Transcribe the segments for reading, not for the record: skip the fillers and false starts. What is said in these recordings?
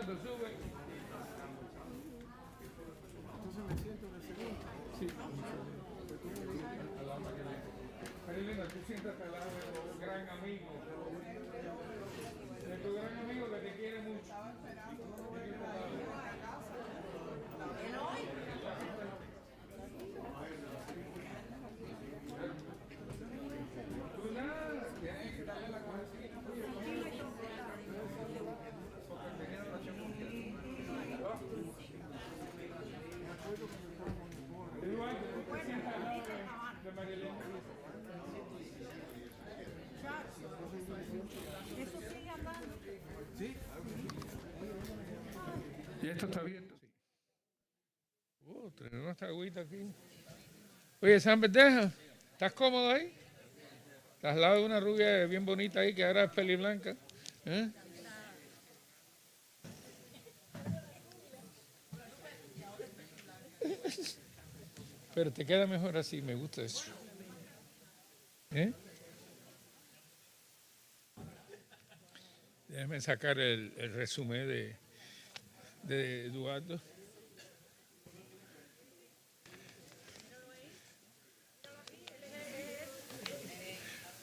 cuando sube. Entonces me siento en el segundo. Sí. Marilena, tú siéntate al lado de tu gran amigo. De tu gran amigo que te quiere mucho. Tú nada, tienes que darle la conversación. Porque tenía relación con Eduardo, tú te sientas al lado de Marilena. Sí. ¿Y esto está abierto? Sí. Tenemos esta agüita aquí. Oye, San Verdeja, ¿estás cómodo ahí? Estás al lado de una rubia bien bonita ahí que ahora es peliblanca. ¿Eh? Pero te queda mejor así, me gusta eso. ¿Eh? Déjame sacar el resumen de Eduardo.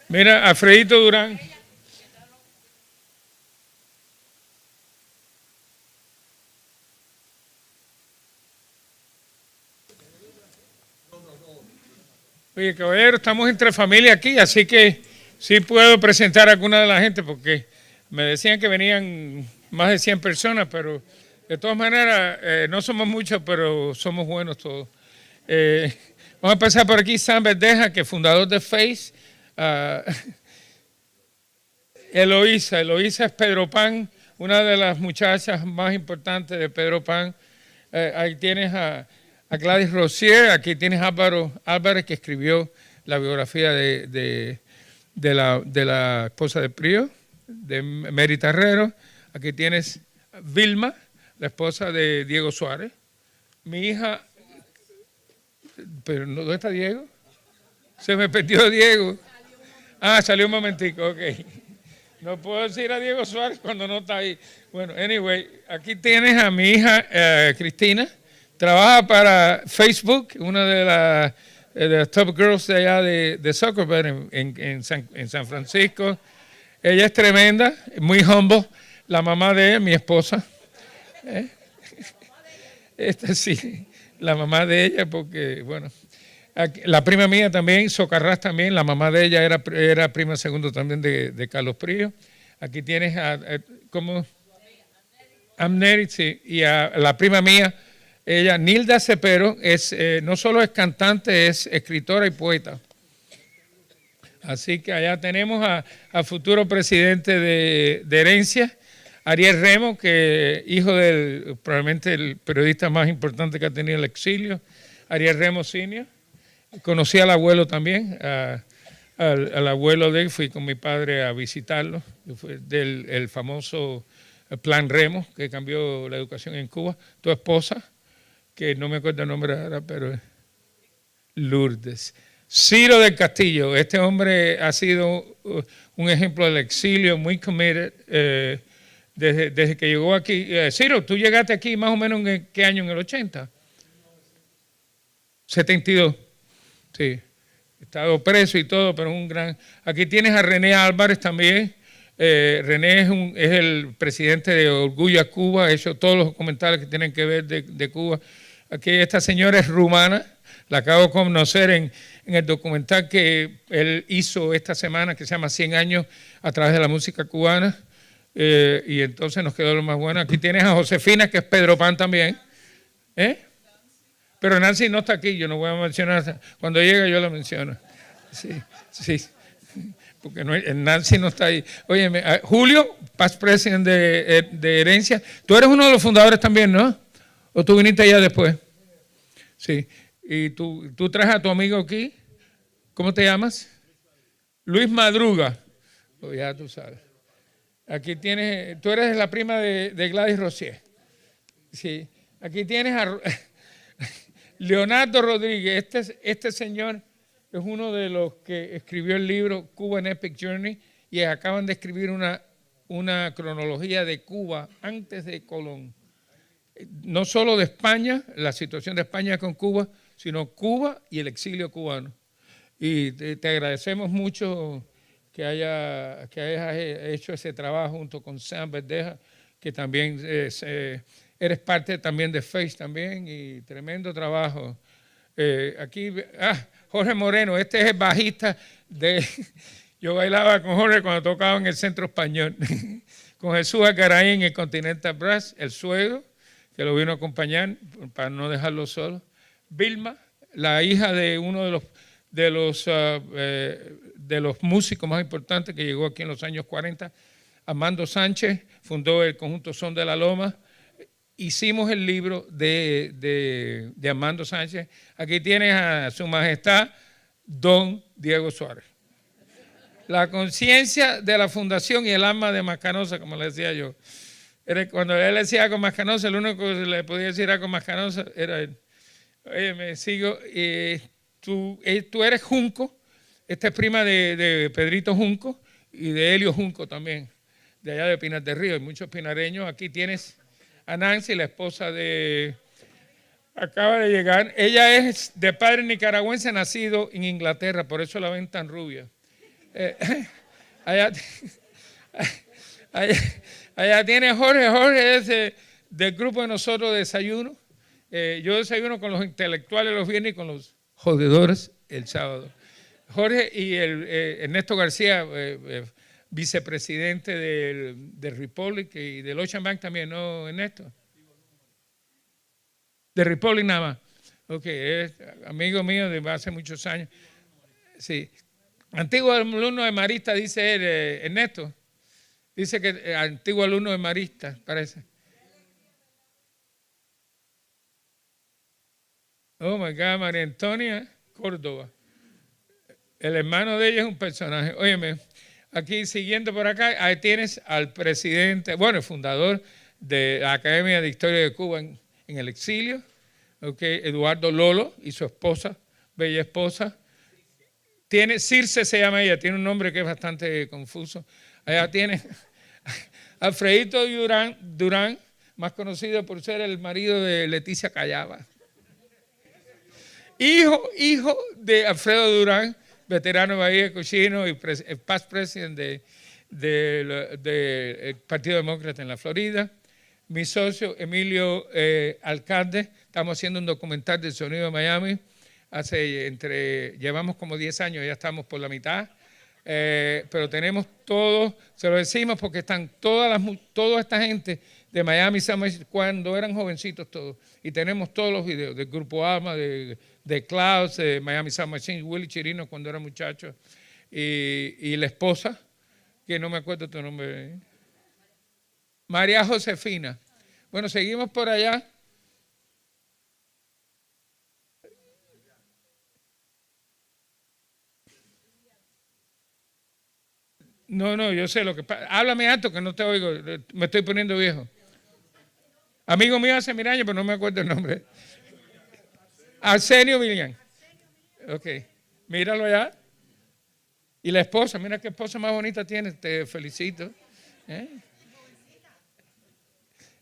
Mira, Alfredito Durán. Oye, caballero, estamos entre familia aquí, así que sí puedo presentar a alguna de la gente porque me decían que venían más de 100 personas, pero de todas maneras no somos muchos, pero somos buenos todos. Vamos a empezar por aquí, Sam Verdeja, que es fundador de Face. Eloísa es Pedro Pan, una de las muchachas más importantes de Pedro Pan. Ahí tienes a Gladys Rosier, aquí tienes a Álvaro Álvarez, que escribió la biografía de la esposa de Prío, de Mary Terrero. Aquí tienes a Vilma, la esposa de Diego Suárez. Mi hija, pero ¿dónde está Diego? Se me perdió Diego. Ah, salió un momentico, ok. No puedo decir a Diego Suárez cuando no está ahí. Bueno, anyway, aquí tienes a mi hija Cristina. Trabaja para Facebook, una de las top girls de allá de Zuckerberg en San Francisco. Ella es tremenda, muy humble. La mamá de ella, mi esposa. Esta sí, la mamá de ella, porque, bueno, la prima mía también, Socarrás también, la mamá de ella era prima segundo también de Carlos Prío. Aquí tienes ¿cómo? Amneri, sí, y a la prima mía, ella, Nilda Cepero, no solo es cantante, es escritora y poeta. Así que allá tenemos al futuro presidente de Herencia, Ariel Remo, que hijo del probablemente el periodista más importante que ha tenido el exilio, Ariel Remo Sr. Conocí al abuelo también, al abuelo de él, fui con mi padre a visitarlo, fue el famoso Plan Remo, que cambió la educación en Cuba. Tu esposa, que no me acuerdo el nombre ahora, pero Lourdes. Ciro del Castillo, este hombre ha sido un ejemplo del exilio, muy committed, desde que llegó aquí. Ciro, ¿tú llegaste aquí más o menos en qué año? ¿En el 80? 72. Sí, he estado preso y todo, pero es un gran... Aquí tienes a René Álvarez también. René es el presidente de Orgullo a Cuba, ha hecho todos los documentales que tienen que ver de Cuba. Aquí esta señora es rumana, la acabo de conocer en el documental que él hizo esta semana, que se llama 100 años a través de la música cubana, y entonces nos quedó lo más bueno. Aquí tienes a Josefina, que es Pedro Pan también. Pero Nancy no está aquí, yo no voy a mencionar, cuando llegue yo la menciono. Sí, porque Nancy no está ahí. Oye, Julio, past president de Herencia, tú eres uno de los fundadores también, ¿no? ¿O tú viniste allá después? Sí, y tú traes a tu amigo aquí, ¿cómo te llamas? Luis Madruga. Oh, ya tú sabes. Aquí tienes, tú eres la prima de Gladys Rosier. Sí, aquí tienes a Leonardo Rodríguez. Este señor es uno de los que escribió el libro Cuba an Epic Journey y acaban de escribir una una cronología de Cuba antes de Colón. No solo de España, la situación de España con Cuba, sino Cuba y el exilio cubano. Y te agradecemos mucho que hayas hecho ese trabajo junto con Sam Verdeja, que también eres parte también de FACE también, y tremendo trabajo. Aquí, Jorge Moreno, este es el bajista de... Yo bailaba con Jorge cuando tocaba en el Centro Español, con Jesús Acaraí en el Continental Brass, el suegro, que lo vino a acompañar para no dejarlo solo. Vilma, la hija de uno de los músicos más importantes que llegó aquí en los años 40, Armando Sánchez, fundó el conjunto Son de la Loma. Hicimos el libro de Armando Sánchez. Aquí tienes a su majestad, don Diego Suárez. La conciencia de la fundación y el alma de Mascanosa, como le decía yo. Cuando él decía con Mascanosa, el único que le podía decir a con Mascanosa era él. Oye, me sigo. Tú eres Junco, esta es prima de Pedrito Junco y de Helio Junco también, de allá de Pinar del Río. Hay muchos pinareños. Aquí tienes a Nancy, la esposa de... Acaba de llegar. Ella es de padre nicaragüense, nacido en Inglaterra, por eso la ven tan rubia. Allá tiene Jorge. Jorge es del grupo de nosotros de desayuno. Yo desayuno con los intelectuales los viernes y con los jodedores el sábado. Jorge y Ernesto García, vicepresidente del Republic y del Ocean Bank también, ¿no, Ernesto? De Republic nada más. Ok, es amigo mío de hace muchos años. Sí. Antiguo alumno de Marista, dice él, Ernesto. Dice que antiguo alumno de Marista, parece. Oh my God, María Antonia Córdoba. El hermano de ella es un personaje. Óyeme, aquí siguiendo por acá, ahí tienes al presidente, bueno, el fundador de la Academia de Historia de Cuba en el exilio, okay, Eduardo Lolo y su esposa, bella esposa. Circe se llama ella, tiene un nombre que es bastante confuso. Allá tiene Alfredito Durán, más conocido por ser el marido de Leticia Callaba. Hijo de Alfredo Durán, veterano de Bahía de Cochino y past president del Partido Demócrata en la Florida. Mi socio Emilio Alcalde, estamos haciendo un documental del sonido de Miami. Llevamos como 10 años, ya estamos por la mitad. Pero tenemos todo, se lo decimos porque están toda esta gente de Miami cuando eran jovencitos todos, y tenemos todos los videos del Grupo Alma, de Clouds, de Miami Sound Machine, Willy Chirino cuando era muchacho, y la esposa, que no me acuerdo tu nombre, María Josefina. Bueno, seguimos por allá. No, yo sé lo que pasa. Háblame alto que no te oigo, me estoy poniendo viejo. Amigo mío hace 1000 años, pero no me acuerdo el nombre. Arsenio Milian. Ok, míralo allá. Y la esposa, mira qué esposa más bonita tiene, te felicito.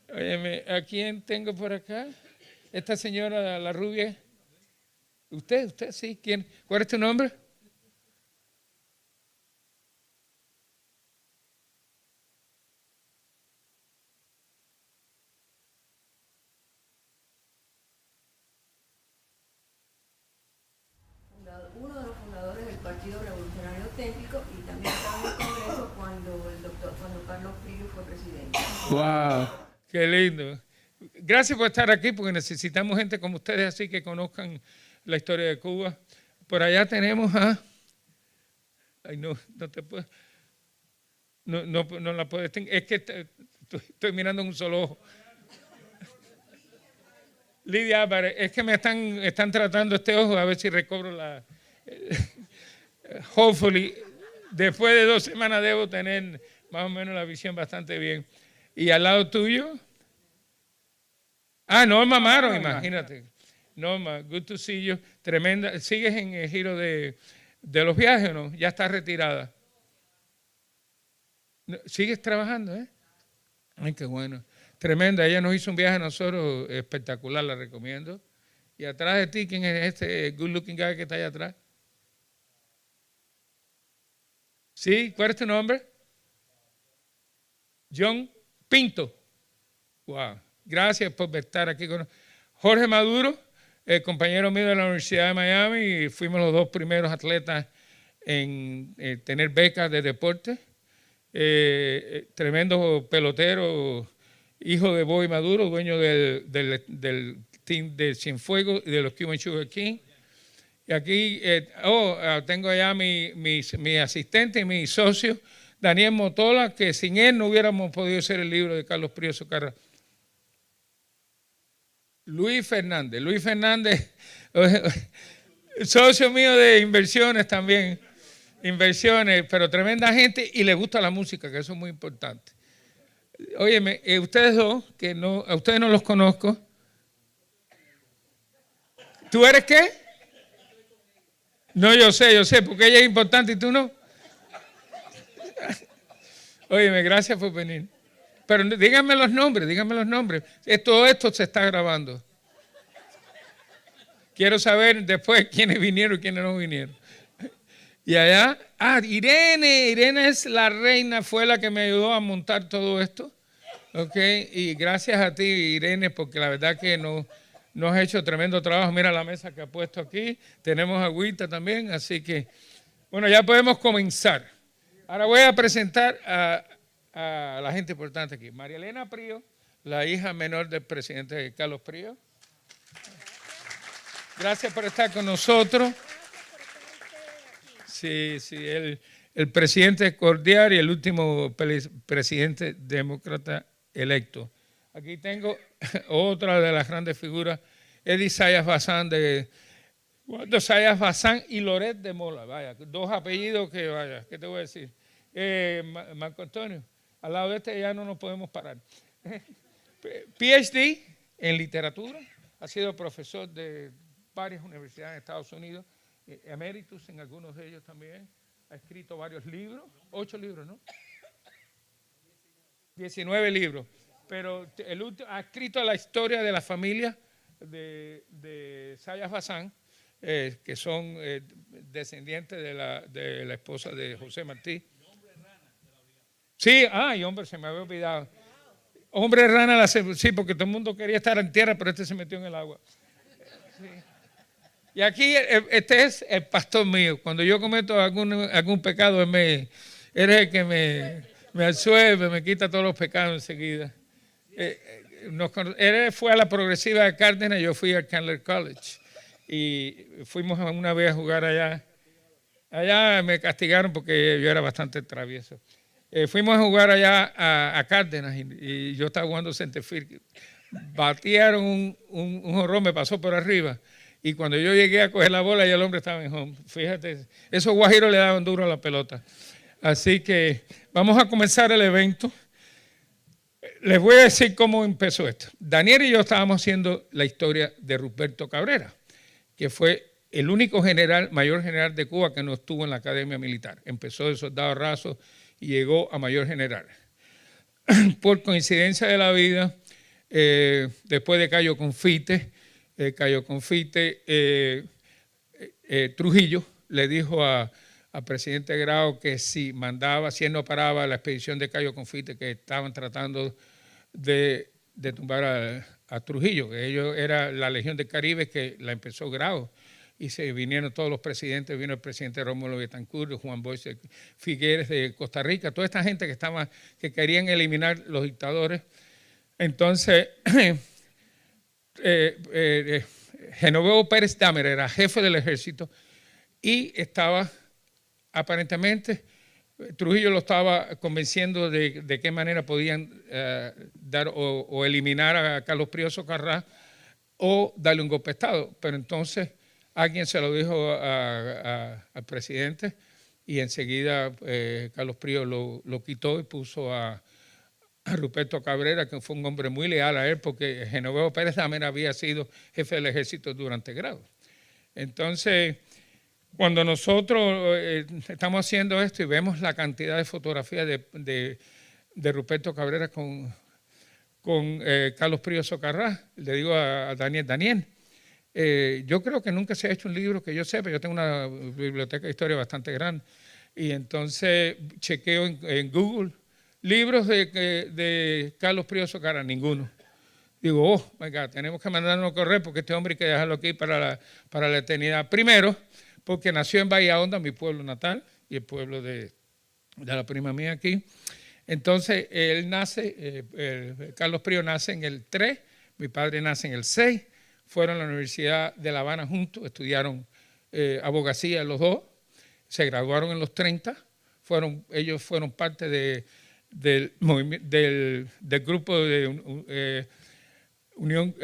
Óyeme, ¿a quién tengo por acá? Esta señora, la rubia. ¿Usted sí? ¿Quién? ¿Cuál es tu nombre? Uno de los fundadores del Partido Revolucionario Auténtico y también estaba en el Congreso cuando Carlos Frío fue presidente. ¡Wow! ¡Qué lindo! Gracias por estar aquí porque necesitamos gente como ustedes así que conozcan la historia de Cuba. Por allá tenemos a... Ay, no te puedo... No la puedo... Es que estoy mirando en un solo ojo. Lidia Álvarez, es que me están tratando este ojo a ver si recobro la... hopefully, después de 2 semanas debo tener más o menos la visión bastante bien. ¿Y al lado tuyo? Norma Amaro, imagínate. Norma, good to see you. Tremenda. ¿Sigues en el giro de los viajes o no? Ya estás retirada. ¿Sigues trabajando, eh? Ay, qué bueno. Tremenda. Ella nos hizo un viaje a nosotros espectacular, la recomiendo. Y atrás de ti, ¿quién es este good looking guy que está allá atrás? ¿Sí? ¿Cuál es tu nombre? John Pinto. Wow. Gracias por estar aquí con nosotros. Jorge Maduro, compañero mío de la Universidad de Miami, y fuimos los dos primeros atletas en tener becas de deporte. Tremendo pelotero, hijo de Bobby Maduro, dueño del team de Cienfuegos y de los Cuban Sugar King. Y aquí tengo allá mi asistente y mi socio, Daniel Motola, que sin él no hubiéramos podido hacer el libro de Carlos Prío Socarrás. Luis Fernández, socio mío de inversiones también, pero tremenda gente y le gusta la música, que eso es muy importante. Óyeme, ustedes dos, a ustedes no los conozco. ¿Tú eres qué? No, yo sé, porque ella es importante y tú no. Óyeme, gracias por venir. Pero díganme los nombres. Todo esto se está grabando. Quiero saber después quiénes vinieron y quiénes no vinieron. Y allá, Irene es la reina, fue la que me ayudó a montar todo esto. Ok, y gracias a ti, Irene, porque la verdad que nos has hecho tremendo trabajo. Mira la mesa que ha puesto aquí, tenemos agüita también, así que, bueno, ya podemos comenzar. Ahora voy a presentar a la gente importante aquí. María Elena Prío, la hija menor del presidente Carlos Prío. Gracias por estar con nosotros. Sí, el presidente cordial y el último presidente demócrata electo. Aquí tengo otra de las grandes figuras, Eddie Zayas Bazán y Loret de Mola. Vaya, dos apellidos que, vaya, ¿qué te voy a decir? Marco Antonio, al lado de este ya no nos podemos parar. PhD en literatura, ha sido profesor de varias universidades en Estados Unidos, emeritus en algunos de ellos también, ha escrito varios libros, 8 libros, ¿no? 19 libros, pero el último, ha escrito la historia de la familia de Zayas Bazán, que son descendientes de la esposa de José Martí. Sí, hombre, se me había olvidado. Hombre rana, sí, porque todo el mundo quería estar en tierra, pero este se metió en el agua. Sí. Y aquí este es el pastor mío. Cuando yo cometo algún pecado, él es el que me absuelve, me quita todos los pecados enseguida. Él fue a la Progresiva de Cárdenas, yo fui al Candler College. Y fuimos una vez a jugar allá. Allá me castigaron porque yo era bastante travieso. Fuimos a jugar allá a Cárdenas y yo estaba jugando centerfield. Batearon un jonrón, me pasó por arriba. Y cuando yo llegué a coger la bola, ya el hombre estaba en home. Fíjate, esos guajiros le daban duro a la pelota. Así que vamos a comenzar el evento. Les voy a decir cómo empezó esto. Daniel y yo estábamos haciendo la historia de Ruperto Cabrera, que fue el único mayor general de Cuba que no estuvo en la academia militar. Empezó de soldado raso y llegó a mayor general. Por coincidencia de la vida, después de Cayo Confite, Trujillo le dijo al presidente Grau que si él no paraba la expedición de Cayo Confite, que estaban tratando de tumbar a Trujillo, que ellos era la Legión del Caribe que la empezó Grau, y se vinieron todos los presidentes, vino el presidente Rómulo Betancourt, Juan Bosch Figueres de Costa Rica, toda esta gente que querían eliminar los dictadores. Entonces, Genoveo Pérez Dahmer era jefe del ejército y estaba, aparentemente, Trujillo lo estaba convenciendo de qué manera podían dar o eliminar a Carlos Prío Socarrás o darle un golpe de Estado. Pero entonces alguien se lo dijo al presidente y enseguida Carlos Prío lo quitó y puso a Ruperto Cabrera, que fue un hombre muy leal a él, porque Genoveo Pérez Dahmer había sido jefe del ejército durante Grau. Entonces, Cuando nosotros estamos haciendo esto y vemos la cantidad de fotografías de Ruperto Cabrera con Carlos Prío Socarrás, le digo a Daniel, yo creo que nunca se ha hecho un libro que yo sepa, yo tengo una biblioteca de historia bastante grande, y entonces chequeo en Google libros de Carlos Prío Socarrás, ninguno. Digo, oh, my God, tenemos que mandarnos a correr porque este hombre hay que dejarlo aquí para la eternidad. Primero, porque nació en Bahía Honda, mi pueblo natal, y el pueblo de la prima mía aquí. Entonces, él nace, Carlos Prío nace en el 3, mi padre nace en el 6, fueron a la Universidad de La Habana juntos, estudiaron abogacía los dos, se graduaron en los 30, ellos fueron parte del grupo de Unión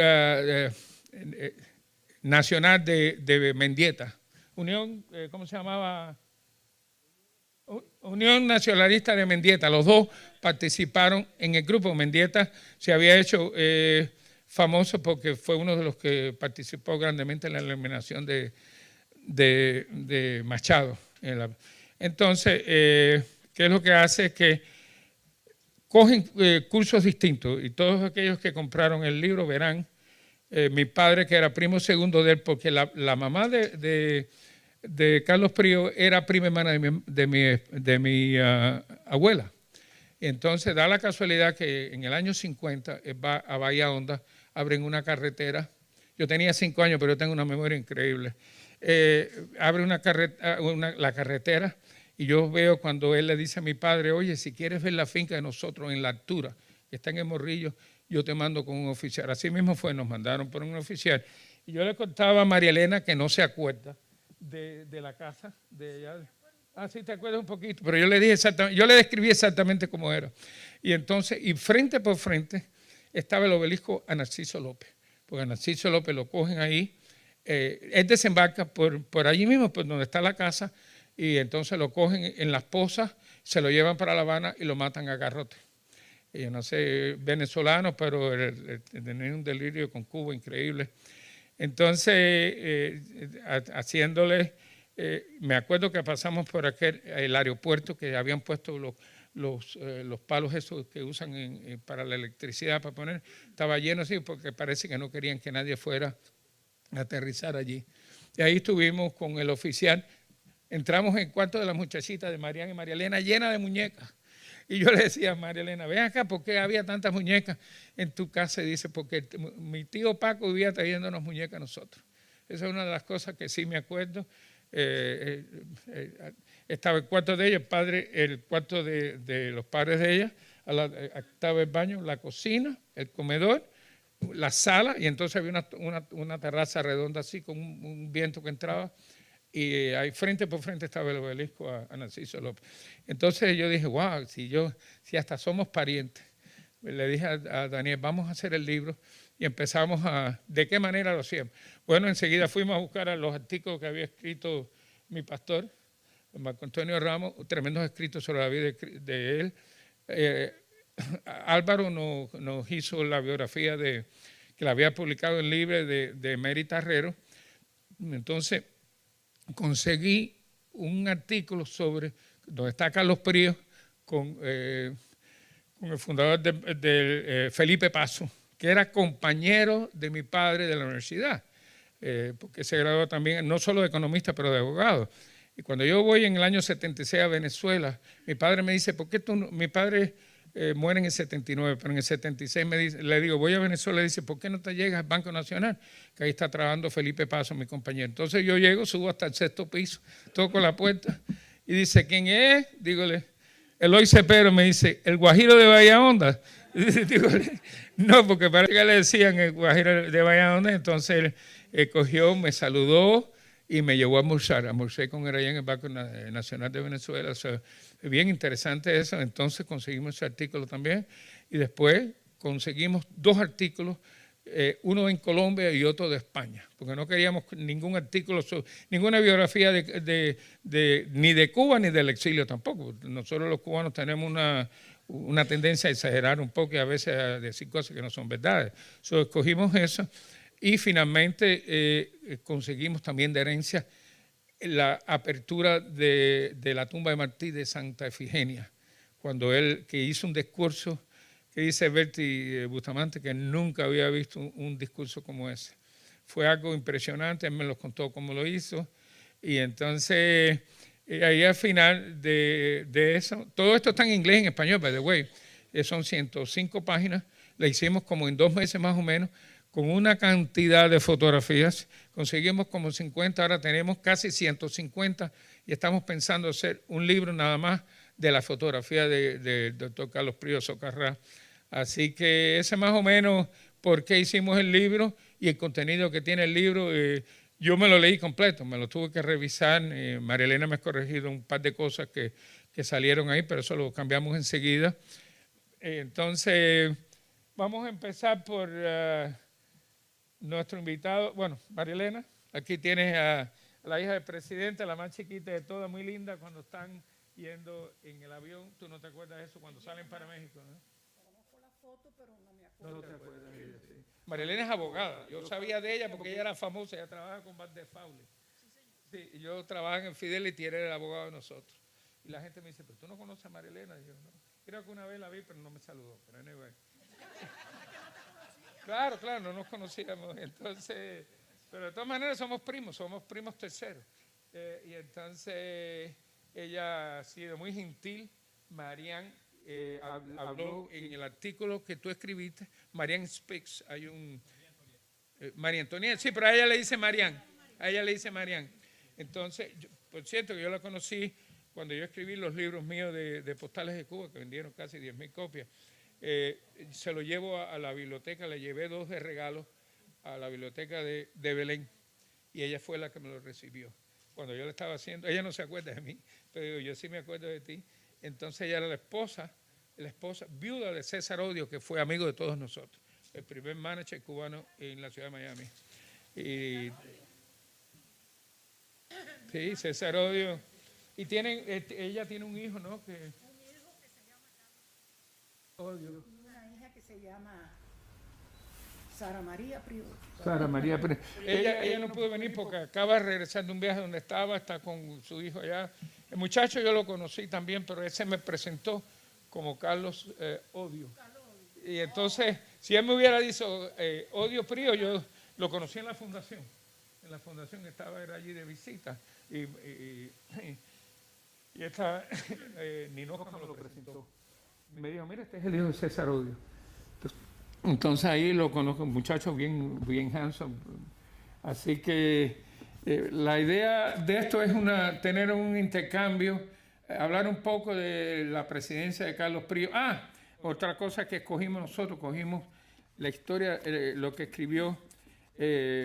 Nacional de Mendieta. Unión, ¿cómo se llamaba? Unión Nacionalista de Mendieta. Los dos participaron en el grupo. Mendieta se había hecho famoso porque fue uno de los que participó grandemente en la eliminación de Machado. Entonces, ¿qué es lo que hace? Es que cogen cursos distintos, y todos aquellos que compraron el libro verán, mi padre, que era primo segundo de él, porque la mamá de Carlos Prío era prima hermana de mi abuela. Y entonces da la casualidad que en el año 50 va a Bahía Honda, abren una carretera. Yo tenía 5 años, pero yo tengo una memoria increíble. Abre la carretera, y yo veo cuando él le dice a mi padre, oye, si quieres ver la finca de nosotros en la altura, que está en el Morrillo, yo te mando con un oficial. Así mismo fue, nos mandaron por un oficial. Y yo le contaba a María Elena, que no se acuerda de la casa de ella. Ah, sí, te acuerdas un poquito, pero yo le dije exactamente, yo le describí exactamente cómo era. Y entonces, y frente por frente, estaba el obelisco a Narciso López, porque a Narciso López lo cogen ahí, él desembarca por allí mismo, por donde está la casa, y entonces lo cogen en las pozas, se lo llevan para La Habana y lo matan a garrote. Y yo no sé, venezolano, pero tenía un delirio con Cuba increíble. Entonces, haciéndole, me acuerdo que pasamos por el aeropuerto, que habían puesto los palos esos que usan para la electricidad, para poner, estaba lleno así, porque parece que no querían que nadie fuera a aterrizar allí. Y ahí estuvimos con el oficial. Entramos en el cuarto de las muchachitas de Mariana y María Elena, llena de muñecas. Y yo le decía a María Elena, ven acá, ¿por qué había tantas muñecas en tu casa? Y dice, porque mi tío Paco vivía trayéndonos muñecas a nosotros. Esa es una de las cosas que sí me acuerdo. Estaba el cuarto de ella, el cuarto de los padres de ella, estaba el baño, la cocina, el comedor, la sala, y entonces había una terraza redonda así con un viento que entraba. Y ahí frente por frente estaba el obelisco a Narciso López. Entonces yo dije, wow, si hasta somos parientes. Le dije a Daniel, vamos a hacer el libro, y empezamos ¿de qué manera lo hacíamos? Bueno, enseguida fuimos a buscar a los artículos que había escrito mi pastor, Marco Antonio Ramos, tremendos escritos sobre la vida de él. Álvaro nos hizo la biografía que la había publicado en Libre de Mary Tarrero. Entonces, conseguí un artículo sobre donde está Carlos Prío con el fundador de Felipe Paso, que era compañero de mi padre de la universidad, porque se graduó también no solo de economista, pero de abogado. Y cuando yo voy en el año 76 a Venezuela, mi padre me dice, ¿por qué tú no? Mi padre muere en el 79, pero en el 76 le digo, voy a Venezuela, y dice, ¿por qué no te llegas al Banco Nacional? Que ahí está trabajando Felipe Paso, mi compañero. Entonces yo llego, subo hasta el 6º piso, toco la puerta, y dice, ¿quién es? Dígole, Eloy Cepero. Me dice, ¿el Guajiro de Bahía Honda? Dígole, no, porque parece que le decían el Guajiro de Bahía Honda. Entonces él cogió, me saludó y me llevó a almorzar. Almorcé con él allá en el Banco Nacional de Venezuela. O sea, bien interesante eso. Entonces conseguimos ese artículo también, y después conseguimos 2 artículos, uno en Colombia y otro de España, porque no queríamos ningún artículo, ninguna biografía ni de Cuba ni del exilio tampoco. Nosotros los cubanos tenemos una tendencia a exagerar un poco y a veces a decir cosas que no son verdades. Escogimos eso, y finalmente conseguimos también de herencia la apertura de la tumba de Martí de Santa Efigenia, cuando él que hizo un discurso que dice Berti Bustamante que nunca había visto un discurso como ese. Fue algo impresionante, él me lo contó cómo lo hizo, y entonces ahí al final de eso, todo esto está en inglés y en español, by the way, son 105 páginas, la hicimos como en 2 meses más o menos, con una cantidad de fotografías, conseguimos como 50, ahora tenemos casi 150 y estamos pensando hacer un libro nada más de la fotografía del doctor Carlos Prío Socarrás. Así que ese más o menos por qué hicimos el libro y el contenido que tiene el libro. Yo me lo leí completo, me lo tuve que revisar. María Elena me ha corregido un par de cosas que salieron ahí, pero eso lo cambiamos enseguida. Entonces, vamos a empezar por nuestro invitado. Bueno, María Elena, aquí tienes a la hija del presidente, la más chiquita de todas, muy linda, cuando están yendo en el avión. ¿Tú no te acuerdas de eso cuando salen para México? ¿No? Conozco la foto, pero no me acuerdo. No te acuerdas de ella, sí. María Elena es abogada. Yo sabía de ella porque ella era famosa, ella trabaja con Van der Faule. Sí, yo trabajo en Fidelity y era el abogado de nosotros. Y la gente me dice, pero tú no conoces a María Elena. Y yo, no. Creo que una vez la vi, pero no me saludó. Pero anyway. Claro, no nos conocíamos. Entonces, pero de todas maneras somos primos terceros. Y entonces ella ha sido muy gentil. Marian habló en el artículo que tú escribiste. Marian Speaks, hay un... María Antonieta, sí, pero a ella le dice Marian. A ella le dice Marian. Entonces, por cierto, que yo la conocí cuando yo escribí los libros míos de postales de Cuba, que vendieron casi 10,000 copias. Se lo llevo a la biblioteca, le llevé 2 de regalo a la biblioteca de Belén y ella fue la que me lo recibió. Cuando yo le estaba haciendo, ella no se acuerda de mí, pero yo sí me acuerdo de ti. Entonces ella era la esposa viuda de César Odio, que fue amigo de todos nosotros, el primer manager cubano en la ciudad de Miami. Y sí, César Odio. Y ella tiene un hijo, ¿no? Un hijo que se llama Odio. Y una hija que se llama Sara María Prío. Sara María Prío. Ella no pudo venir porque acaba de regresar de un viaje donde estaba, está con su hijo allá. El muchacho yo lo conocí también, pero ese me presentó como Carlos Odio. Y entonces, si él me hubiera dicho Odio Prío, yo lo conocí en la fundación. En la fundación estaba era allí de visita. Y esta Ninoca me lo presentó. Me dijo, mira, este es el hijo de César Odio. Entonces ahí lo conozco, un muchacho bien handsome. Así que la idea de esto es tener un intercambio, hablar un poco de la presidencia de Carlos Prío. Otra cosa que nosotros cogimos la historia, lo que escribió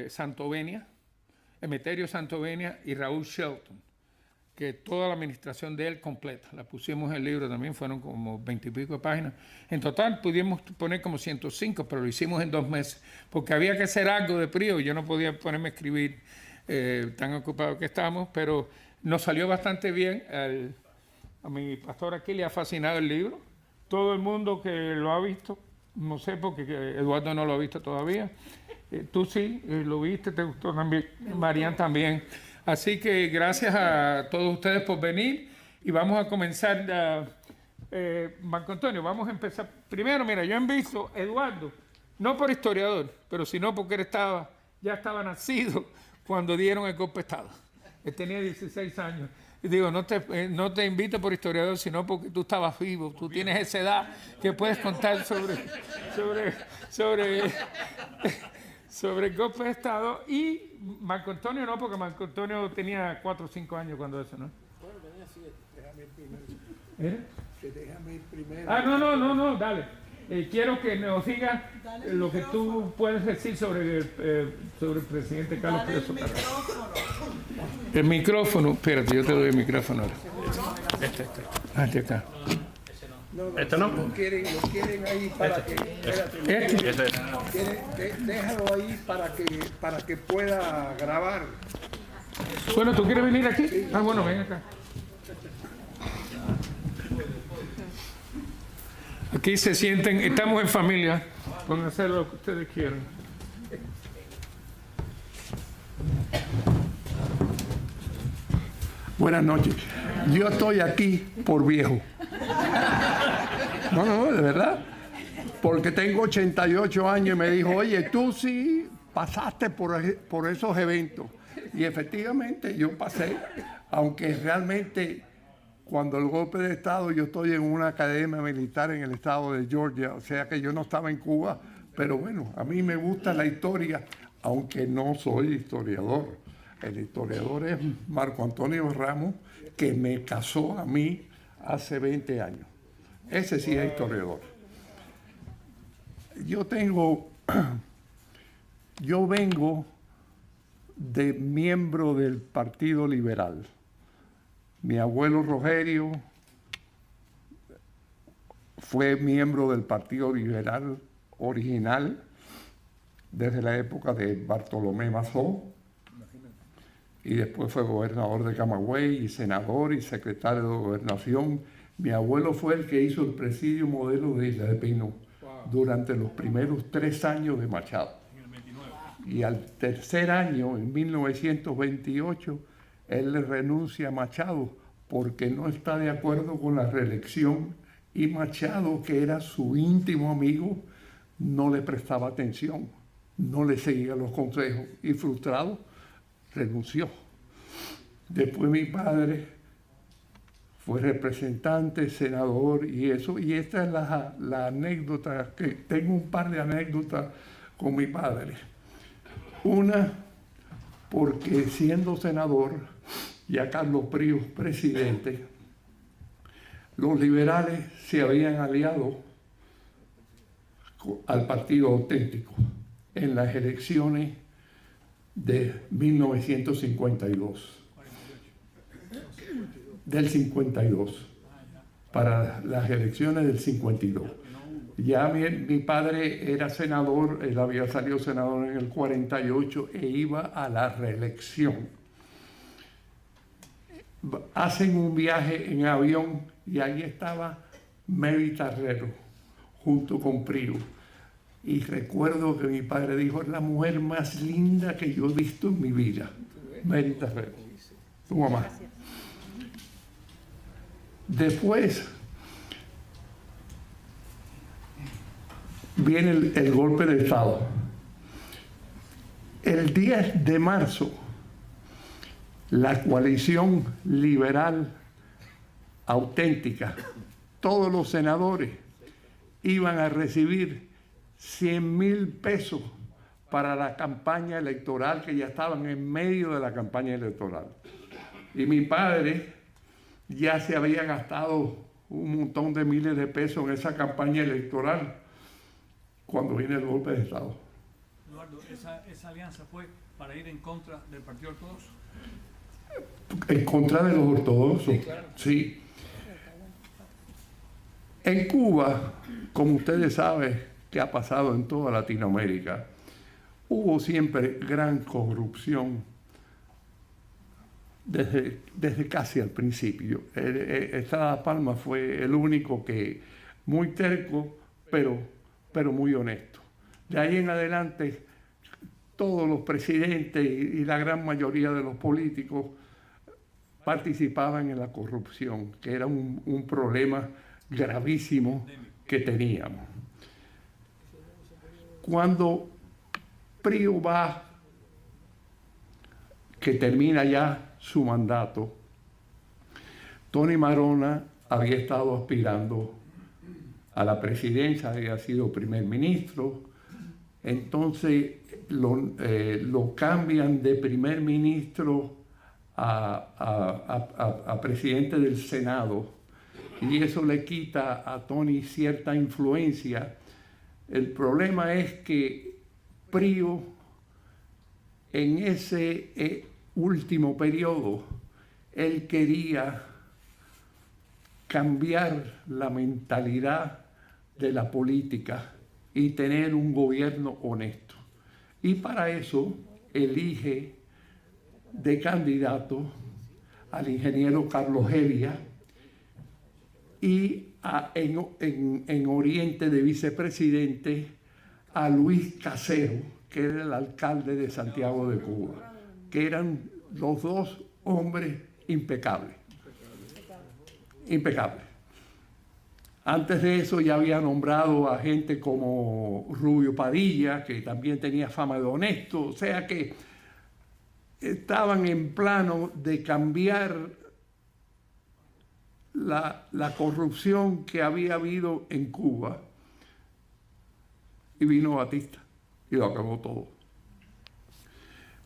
Santovenia, Emeterio Santovenia y Raúl Shelton, que toda la administración de él completa. La pusimos en el libro también, fueron como 20 y pico de páginas. En total pudimos poner como 105, pero lo hicimos en 2 meses, porque había que hacer algo de Prío. Yo no podía ponerme a escribir tan ocupado que estábamos, pero nos salió bastante bien. A mi pastor aquí le ha fascinado el libro. Todo el mundo que lo ha visto, no sé porque Eduardo no lo ha visto todavía. Tú sí, lo viste, te gustó también, Marian también. Así que gracias a todos ustedes por venir y vamos a comenzar. Marco Antonio, vamos a empezar. Primero, mira, yo he visto a Eduardo, no por historiador, pero sino porque él ya estaba nacido cuando dieron el golpe de Estado. Él tenía 16 años. Y digo, no te invito por historiador, sino porque tú estabas vivo, tú tienes esa edad que puedes contar sobre el golpe de Estado. Y Marco Antonio no, porque Marco Antonio tenía 4 o 5 años cuando eso, ¿no? Bueno, tenía 7, déjame ir primero. Que déjame ir primero. No, dale. Quiero que nos digas lo que tú puedes decir sobre el presidente Carlos Prío Socarrás. El micrófono, espérate, yo te doy el micrófono ahora. Este acá. ¿Esto no? Lo quieren ahí para que... Espérate. Déjalo ahí para que pueda grabar. Bueno, ¿tú quieres venir aquí? Sí. Bueno, ven acá. Aquí se sienten, estamos en familia, pueden hacer lo que ustedes quieran. Buenas noches. Yo estoy aquí por viejo. No, de verdad. Porque tengo 88 años y me dijo, oye, tú sí pasaste por esos eventos. Y efectivamente yo pasé, aunque realmente cuando el golpe de Estado yo estoy en una academia militar en el estado de Georgia, o sea que yo no estaba en Cuba, pero bueno, a mí me gusta la historia, aunque no soy historiador. El historiador es Marco Antonio Ramos, que me casó a mí hace 20 años. Ese sí es historiador. Yo vengo de miembro del Partido Liberal. Mi abuelo Rogerio fue miembro del Partido Liberal original desde la época de Bartolomé Mazó, y después fue gobernador de Camagüey y senador y secretario de Gobernación. Mi abuelo fue el que hizo el presidio modelo de Isla de Pino durante los primeros 3 años de Machado. Y al tercer año, en 1928, él le renuncia a Machado porque no está de acuerdo con la reelección, y Machado, que era su íntimo amigo, no le prestaba atención, no le seguía los consejos y frustrado renunció. Después mi padre fue representante, senador y eso, y esta es la anécdota, que tengo un par de anécdotas con mi padre. Una, porque siendo senador, ya Carlos Príos presidente, los liberales se habían aliado al Partido Auténtico en las elecciones de 1952, del 52, para las elecciones del 52. Ya mi padre era senador, él había salido senador en el 48 e iba a la reelección. Hacen un viaje en avión y ahí estaba Mary Tarrero junto con Prío. Y recuerdo que mi padre dijo, es la mujer más linda que yo he visto en mi vida. Mary Tarrero, tu mamá. Después viene el golpe de Estado. El 10 de marzo, la coalición liberal auténtica, todos los senadores iban a recibir 100,000 pesos para la campaña electoral, que ya estaban en medio de la campaña electoral. Y mi padre ya se había gastado un montón de miles de pesos en esa campaña electoral cuando viene el golpe de Estado. Eduardo, ¿esa alianza fue para ir en contra del Partido Ortodoxo? En contra de los ortodoxos, sí, claro. Sí. En Cuba, como ustedes saben que ha pasado en toda Latinoamérica, hubo siempre gran corrupción desde casi al principio. Estrada Palma fue el único que, muy terco, pero muy honesto. De ahí en adelante, todos los presidentes y la gran mayoría de los políticos participaban en la corrupción, que era un problema gravísimo que teníamos. Cuando Prío va, que termina ya su mandato, Tony Marona había estado aspirando a la presidencia, había sido primer ministro, entonces lo cambian de primer ministro a presidente del Senado, y eso le quita a Tony cierta influencia. El problema es que Prío, en ese último periodo, él quería cambiar la mentalidad de la política y tener un gobierno honesto. Y para eso elige de candidato al ingeniero Carlos Helia, y en Oriente de vicepresidente a Luis Casero, que era el alcalde de Santiago de Cuba, que eran los dos hombres impecable. Impecable. Antes de eso ya había nombrado a gente como Rubio Padilla, que también tenía fama de honesto, o sea que estaban en plano de cambiar la corrupción que había habido en Cuba. Y vino Batista y lo acabó todo.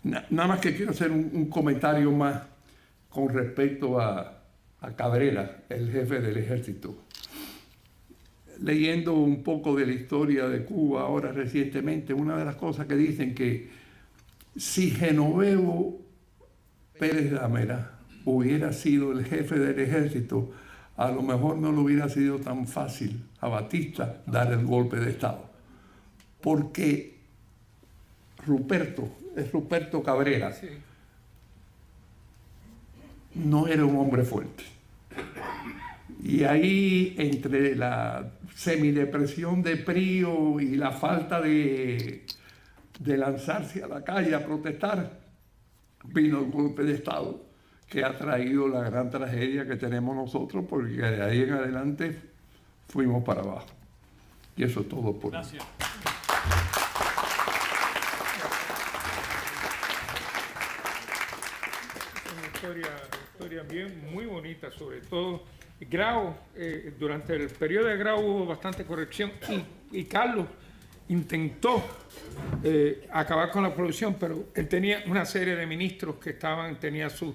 Nada más que quiero hacer un comentario más con respecto a Cabrera, el jefe del ejército. Leyendo un poco de la historia de Cuba ahora recientemente, una de las cosas que dicen que si Genovevo Pérez Damera hubiera sido el jefe del ejército, a lo mejor no le hubiera sido tan fácil a Batista dar el golpe de Estado. Porque Ruperto Cabrera, Sí. no era un hombre fuerte. Y ahí, entre la semidepresión de Prío y la falta de lanzarse a la calle a protestar, vino el golpe de Estado, que ha traído la gran tragedia que tenemos nosotros, porque de ahí en adelante fuimos para abajo. Y eso es todo por hoy. Gracias. Una historia bien, muy bonita, sobre todo. Grau, durante el periodo de Grau hubo bastante corrección y Carlos intentó acabar con la producción, pero él tenía una serie de ministros que tenía sus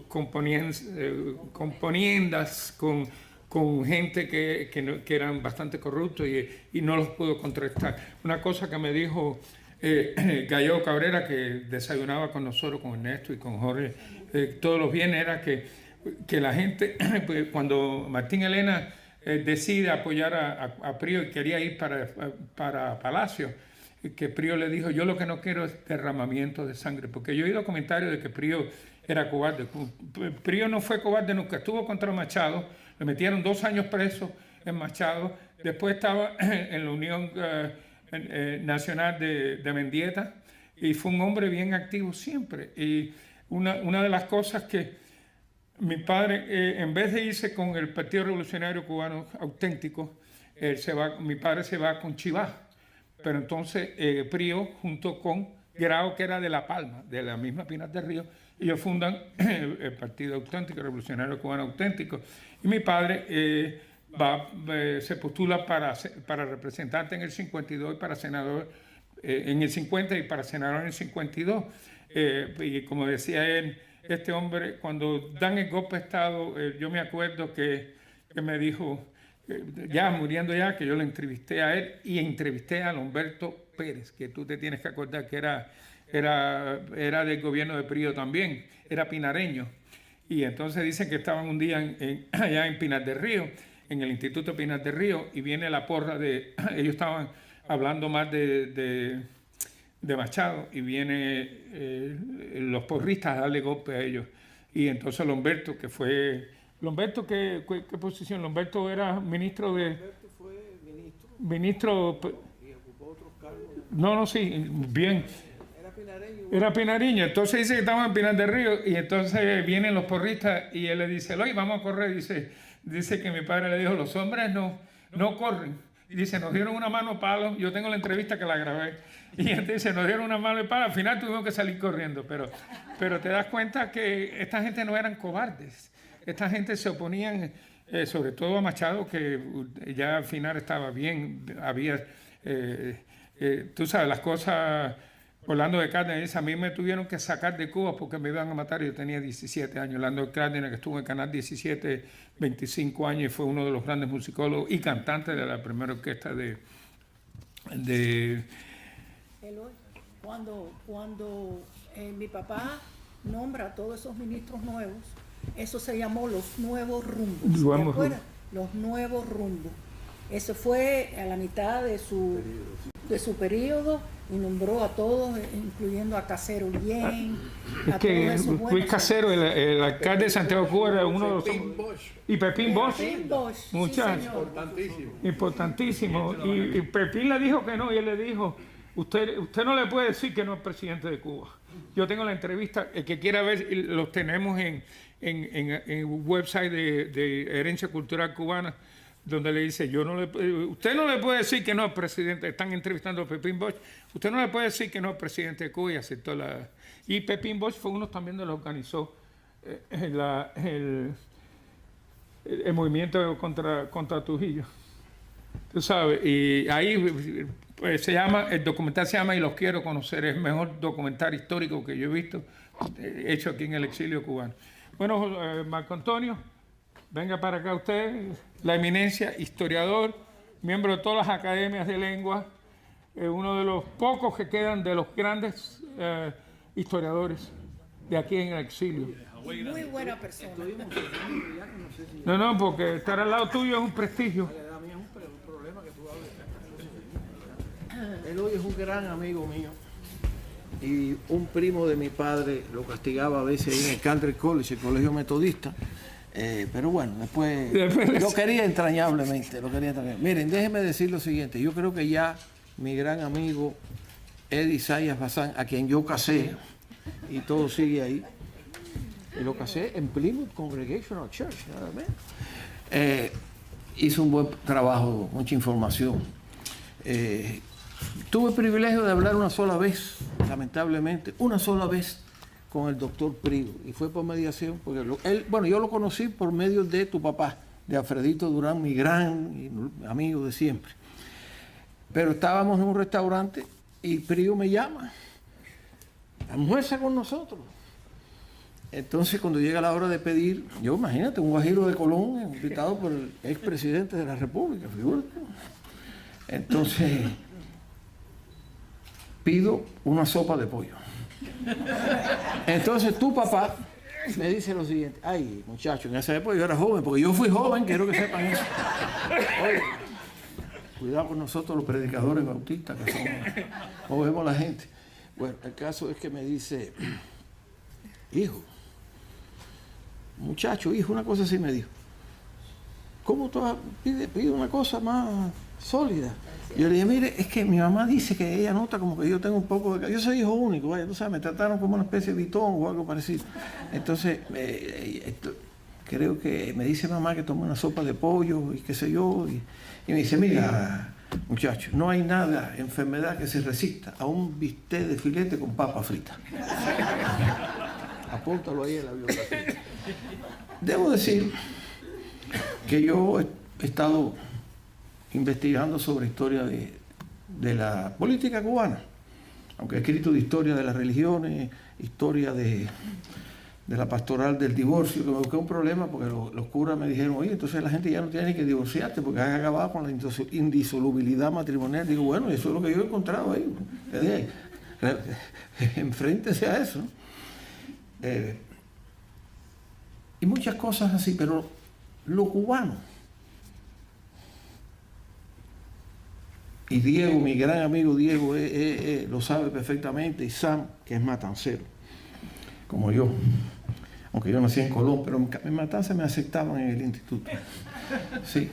componiendas con gente que eran bastante corruptos y no los pudo contrastar. Una cosa que me dijo Gallego Cabrera, que desayunaba con nosotros, con Ernesto y con Jorge, todos los viernes, era que la gente, pues, cuando Martín Elena decide apoyar a Prío y quería ir para Palacio, que Prío le dijo: yo lo que no quiero es derramamiento de sangre, porque yo he oído comentarios de que Prío era cobarde. Prío no fue cobarde nunca, estuvo contra Machado, le metieron 2 años preso en Machado, después estaba en la Unión Nacional de Mendieta, y fue un hombre bien activo siempre. Y una de las cosas que mi padre, en vez de irse con el Partido Revolucionario Cubano auténtico, mi padre se va con Chivá. Pero entonces Prío, junto con Grau, que era de La Palma, de la misma Pinar del Río, ellos fundan el Partido Auténtico, Revolucionario Cubano Auténtico. Y mi padre se postula para representante en el 52 y para senador en el 50 y para senador en el 52. Y como decía él, este hombre, cuando dan el golpe de Estado, yo me acuerdo que me dijo, ya muriendo ya, que yo lo entrevisté a él y entrevisté a Humberto Pérez, que tú te tienes que acordar que era del gobierno de Prío también, era pinareño. Y entonces dicen que estaban un día allá en Pinar del Río, en el Instituto Pinar del Río, y viene la porra ellos estaban hablando más de Machado, y viene los porristas a darle golpe a ellos. Y entonces Humberto, que fue... Humberto, ¿qué posición? Humberto era ministro de... Humberto fue Ministro... y ocupó otros cargos. No, sí, bien. Era pinareño. Era pinareño. Entonces dice que estaban en Pinar del Río, y entonces vienen los porristas y él le dice: Eloy, vamos a correr. Dice que mi padre le dijo: los hombres no corren. Y dice: nos dieron una mano de palo. Yo tengo la entrevista que la grabé. Y entonces dice: nos dieron una mano de palo. Al final tuvimos que salir corriendo. Pero te das cuenta que esta gente no eran cobardes. Esta gente se oponían, sobre todo a Machado, que ya al final estaba bien. Había, tú sabes, las cosas... Orlando de Cárdenas, a mí me tuvieron que sacar de Cuba porque me iban a matar. Yo tenía 17 años. Orlando de Cárdenas, que estuvo en el Canal 17, 25 años, y fue uno de los grandes musicólogos y cantantes de la primera orquesta de Eloy, cuando mi papá nombra a todos esos ministros nuevos, eso se llamó los nuevos rumbos. ¿Te acuerdas? Los nuevos rumbos. Eso fue a la mitad de su periodo, y nombró a todos, incluyendo a Casero Bien. Es que Luis Casero, el alcalde de Santiago de Cuba, era uno de los... Y Pepín Bosch. Muchachos. Importantísimo. Y Pepín le dijo que no, y él le dijo: usted no le puede decir que no es presidente de Cuba. Yo tengo la entrevista, el que quiera ver, los tenemos en en el website de Herencia Cultural Cubana, donde le dice, usted no le puede decir que no, presidente, están entrevistando a Pepín Bosch, usted no le puede decir que no es presidente de Cuba, y aceptó la... Y Pepín Bosch fue uno también de los que organizó el movimiento contra Trujillo, tú sabes, y ahí pues, el documental se llama Y los quiero conocer, es el mejor documental histórico que yo he visto, hecho aquí en el exilio cubano. Bueno, Marco Antonio, venga para acá usted, la eminencia, historiador, miembro de todas las academias de lengua, uno de los pocos que quedan de los grandes historiadores de aquí en el exilio. Muy buena persona. No, porque estar al lado tuyo es un prestigio. A mí es un problema que tú hables. Él hoy es un gran amigo mío. Y un primo de mi padre lo castigaba a veces ahí en el Country College, el colegio metodista. Pero bueno, después lo quería entrañablemente, Miren, déjenme decir lo siguiente. Yo creo que ya mi gran amigo Eddie Zayas Bazán, a quien yo casé, y todo sigue ahí, y lo casé en Plymouth Congregational Church, nada más. Hizo un buen trabajo, mucha información. Tuve el privilegio de hablar una sola vez, lamentablemente, una sola vez con el doctor Prigo, y fue por mediación, porque yo lo conocí por medio de tu papá, de Alfredito Durán, mi gran amigo de siempre. Pero estábamos en un restaurante y Prigo me llama, almuerza con nosotros. Entonces, cuando llega la hora de pedir, yo imagínate, un guajiro de Colón, invitado por el expresidente de la República, figúrate. Entonces, pido una sopa de pollo. Entonces, tu papá me dice lo siguiente: ay, muchacho, en esa época yo era joven, porque yo fui joven, quiero que sepan eso. Oye, cuidado con nosotros los predicadores bautistas, que somos, movemos la gente. Bueno, el caso es que me dice, hijo, una cosa así me dijo, ¿cómo tú pide una cosa más sólida? Yo le dije, mire, es que mi mamá dice que ella nota como que yo tengo un poco de... Yo soy hijo único, vaya, tú sabes, me trataron como una especie de bitón o algo parecido. Entonces, creo que me dice mamá que tome una sopa de pollo y qué sé yo, y me dice, mira, muchacho, no hay nada, enfermedad que se resista a un bistec de filete con papa frita. Apúntalo ahí en la biografía. Debo decir que yo he estado investigando sobre historia de la política cubana, aunque he escrito de historia de las religiones, historia de la pastoral del divorcio, que me busqué un problema porque los curas me dijeron, oye, entonces la gente ya no tiene ni que divorciarte porque has acabado con la indisolubilidad matrimonial. Digo, bueno, eso es lo que yo he encontrado ahí. Enfréntese a eso. Y muchas cosas así, pero lo cubano. Y Diego, mi gran amigo Diego, lo sabe perfectamente, y Sam, que es matancero, como yo. Aunque yo nací en Colón, pero en Matanza me aceptaban en el instituto. Sí,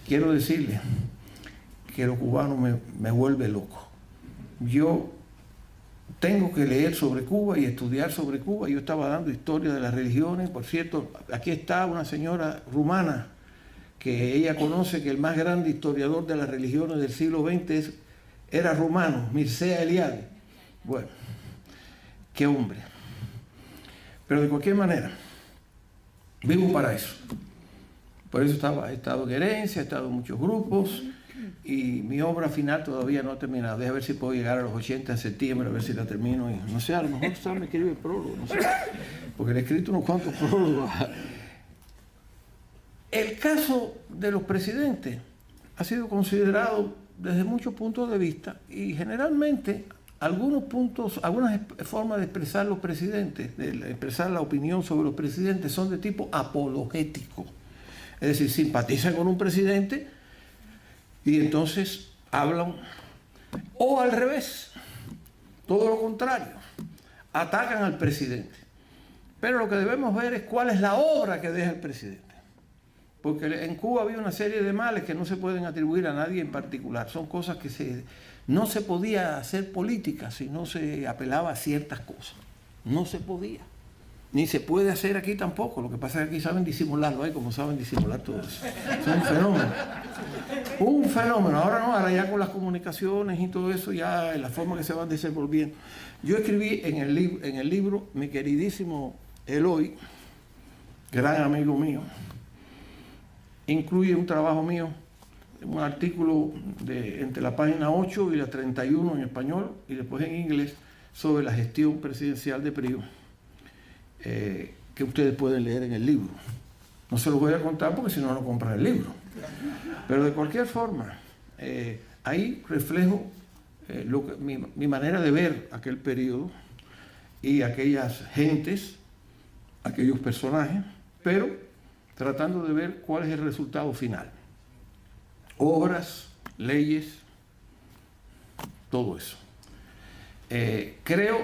quiero decirle que lo cubano me vuelve loco. Yo tengo que leer sobre Cuba y estudiar sobre Cuba. Yo estaba dando historia de las religiones. Por cierto, aquí está una señora rumana que ella conoce que el más grande historiador de las religiones del siglo XX era rumano, Mircea Eliade. Bueno, qué hombre. Pero de cualquier manera, vivo para eso. Por eso he estado en Herencia, he estado en muchos grupos, y mi obra final todavía no ha terminado. Deja ver si puedo llegar a los 80 de septiembre, a ver si la termino. Y, no sé, a lo mejor Sam me escribe el prólogo, no sé, porque le he escrito unos cuantos prólogos. El caso de los presidentes ha sido considerado desde muchos puntos de vista, y generalmente algunas formas de expresar los presidentes, de expresar la opinión sobre los presidentes, son de tipo apologético. Es decir, simpatizan con un presidente y entonces hablan, o al revés, todo lo contrario, atacan al presidente. Pero lo que debemos ver es cuál es la obra que deja el presidente. Porque en Cuba había una serie de males que no se pueden atribuir a nadie en particular. Son cosas que no se podía hacer política si no se apelaba a ciertas cosas. No se podía. ni se puede hacer aquí tampoco. Lo que pasa es que aquí saben disimularlo, como saben disimular todo eso. Es un fenómeno. Un fenómeno. Ahora no, ahora ya con las comunicaciones y todo eso, ya en la forma que se van desenvolviendo. Yo escribí en el libro, mi queridísimo Eloy, gran amigo mío, incluye un trabajo mío, un artículo entre la página 8 y la 31 en español y después en inglés sobre la gestión presidencial de Priu, que ustedes pueden leer en el libro. No se los voy a contar porque si no, no compran el libro. Pero de cualquier forma, ahí reflejo mi manera de ver aquel periodo y aquellas gentes, aquellos personajes, pero tratando de ver cuál es el resultado final. Obras, leyes, todo eso. Creo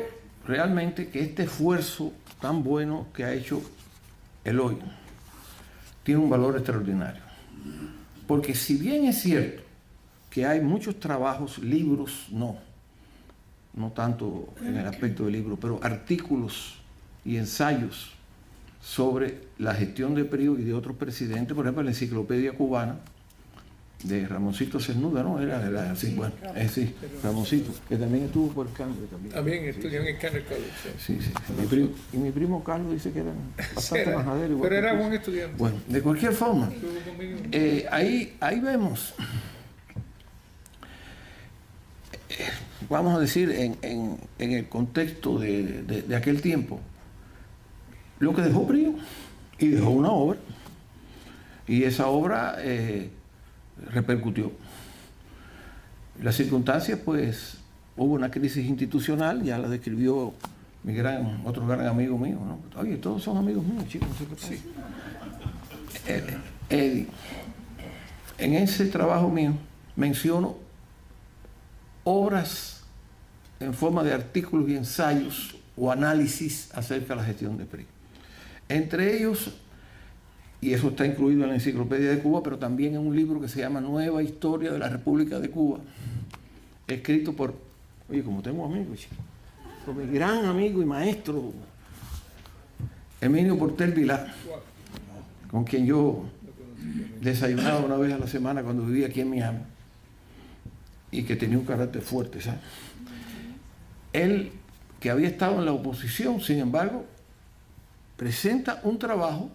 realmente que este esfuerzo tan bueno que ha hecho Eloy tiene un valor extraordinario. Porque si bien es cierto que hay muchos trabajos, libros, no tanto en el aspecto del libro, pero artículos y ensayos sobre la gestión de Priu y de otros presidentes, por ejemplo, la Enciclopedia Cubana de Ramoncito Cernuda, ¿no? Era así, bueno, sí, Ramoncito, que también estuvo por Cándido también. También estudió en el Canner College. Sí. Mi primo Carlos dice que eran bastante majaderos. Pero era buen estudiante. Bueno, de cualquier forma, ahí vemos, vamos a decir, en el contexto de aquel tiempo, lo que dejó Priu, y dejó una obra, y esa obra repercutió. Las circunstancias, pues, hubo una crisis institucional, ya la describió otro gran amigo mío, ¿no? Oye, todos son amigos míos, chicos, no sé qué pasa. Sí. Eddie, en ese trabajo mío menciono obras en forma de artículos y ensayos o análisis acerca de la gestión de Priu. Entre ellos, y eso está incluido en la Enciclopedia de Cuba, pero también en un libro que se llama Nueva Historia de la República de Cuba, escrito por, oye, como tengo amigos, por mi gran amigo y maestro, Emilio Porter Vilar, con quien yo desayunaba una vez a la semana cuando vivía aquí en Miami, y que tenía un carácter fuerte, ¿sabes? Él, que había estado en la oposición, sin embargo, presenta un trabajo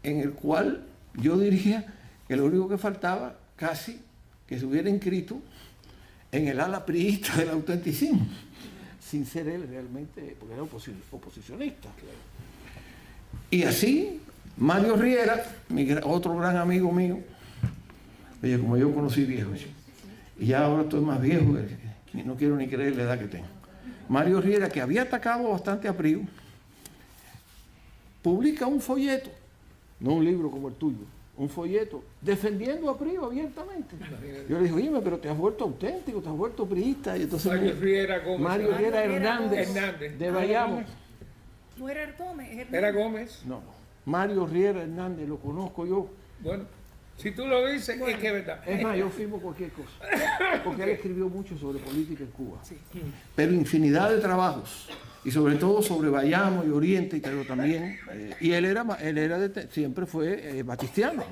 en el cual yo diría que lo único que faltaba casi que se hubiera inscrito en el ala priista del autenticismo, sin ser él realmente, porque era oposicionista. Y así, Mario Riera, otro gran amigo mío, oye, como yo conocí viejo, y ya ahora estoy más viejo, no quiero ni creer la edad que tengo. Mario Riera, que había atacado bastante a Priu, publica un folleto, no un libro como el tuyo, un folleto defendiendo a Priu abiertamente. Yo le dije, oye, pero te has vuelto auténtico, te has vuelto priista. Y entonces Mario Riera Hernández de Bayamo. ¿No era Gómez? ¿Era Gómez? No, Mario Riera Hernández, lo conozco yo. Bueno, si tú lo dices, es que es verdad. Es más, yo firmo cualquier cosa, porque él escribió mucho sobre política en Cuba, pero infinidad de trabajos, y sobre todo sobre Bayamo y Oriente, pero también, y él siempre fue batistiano,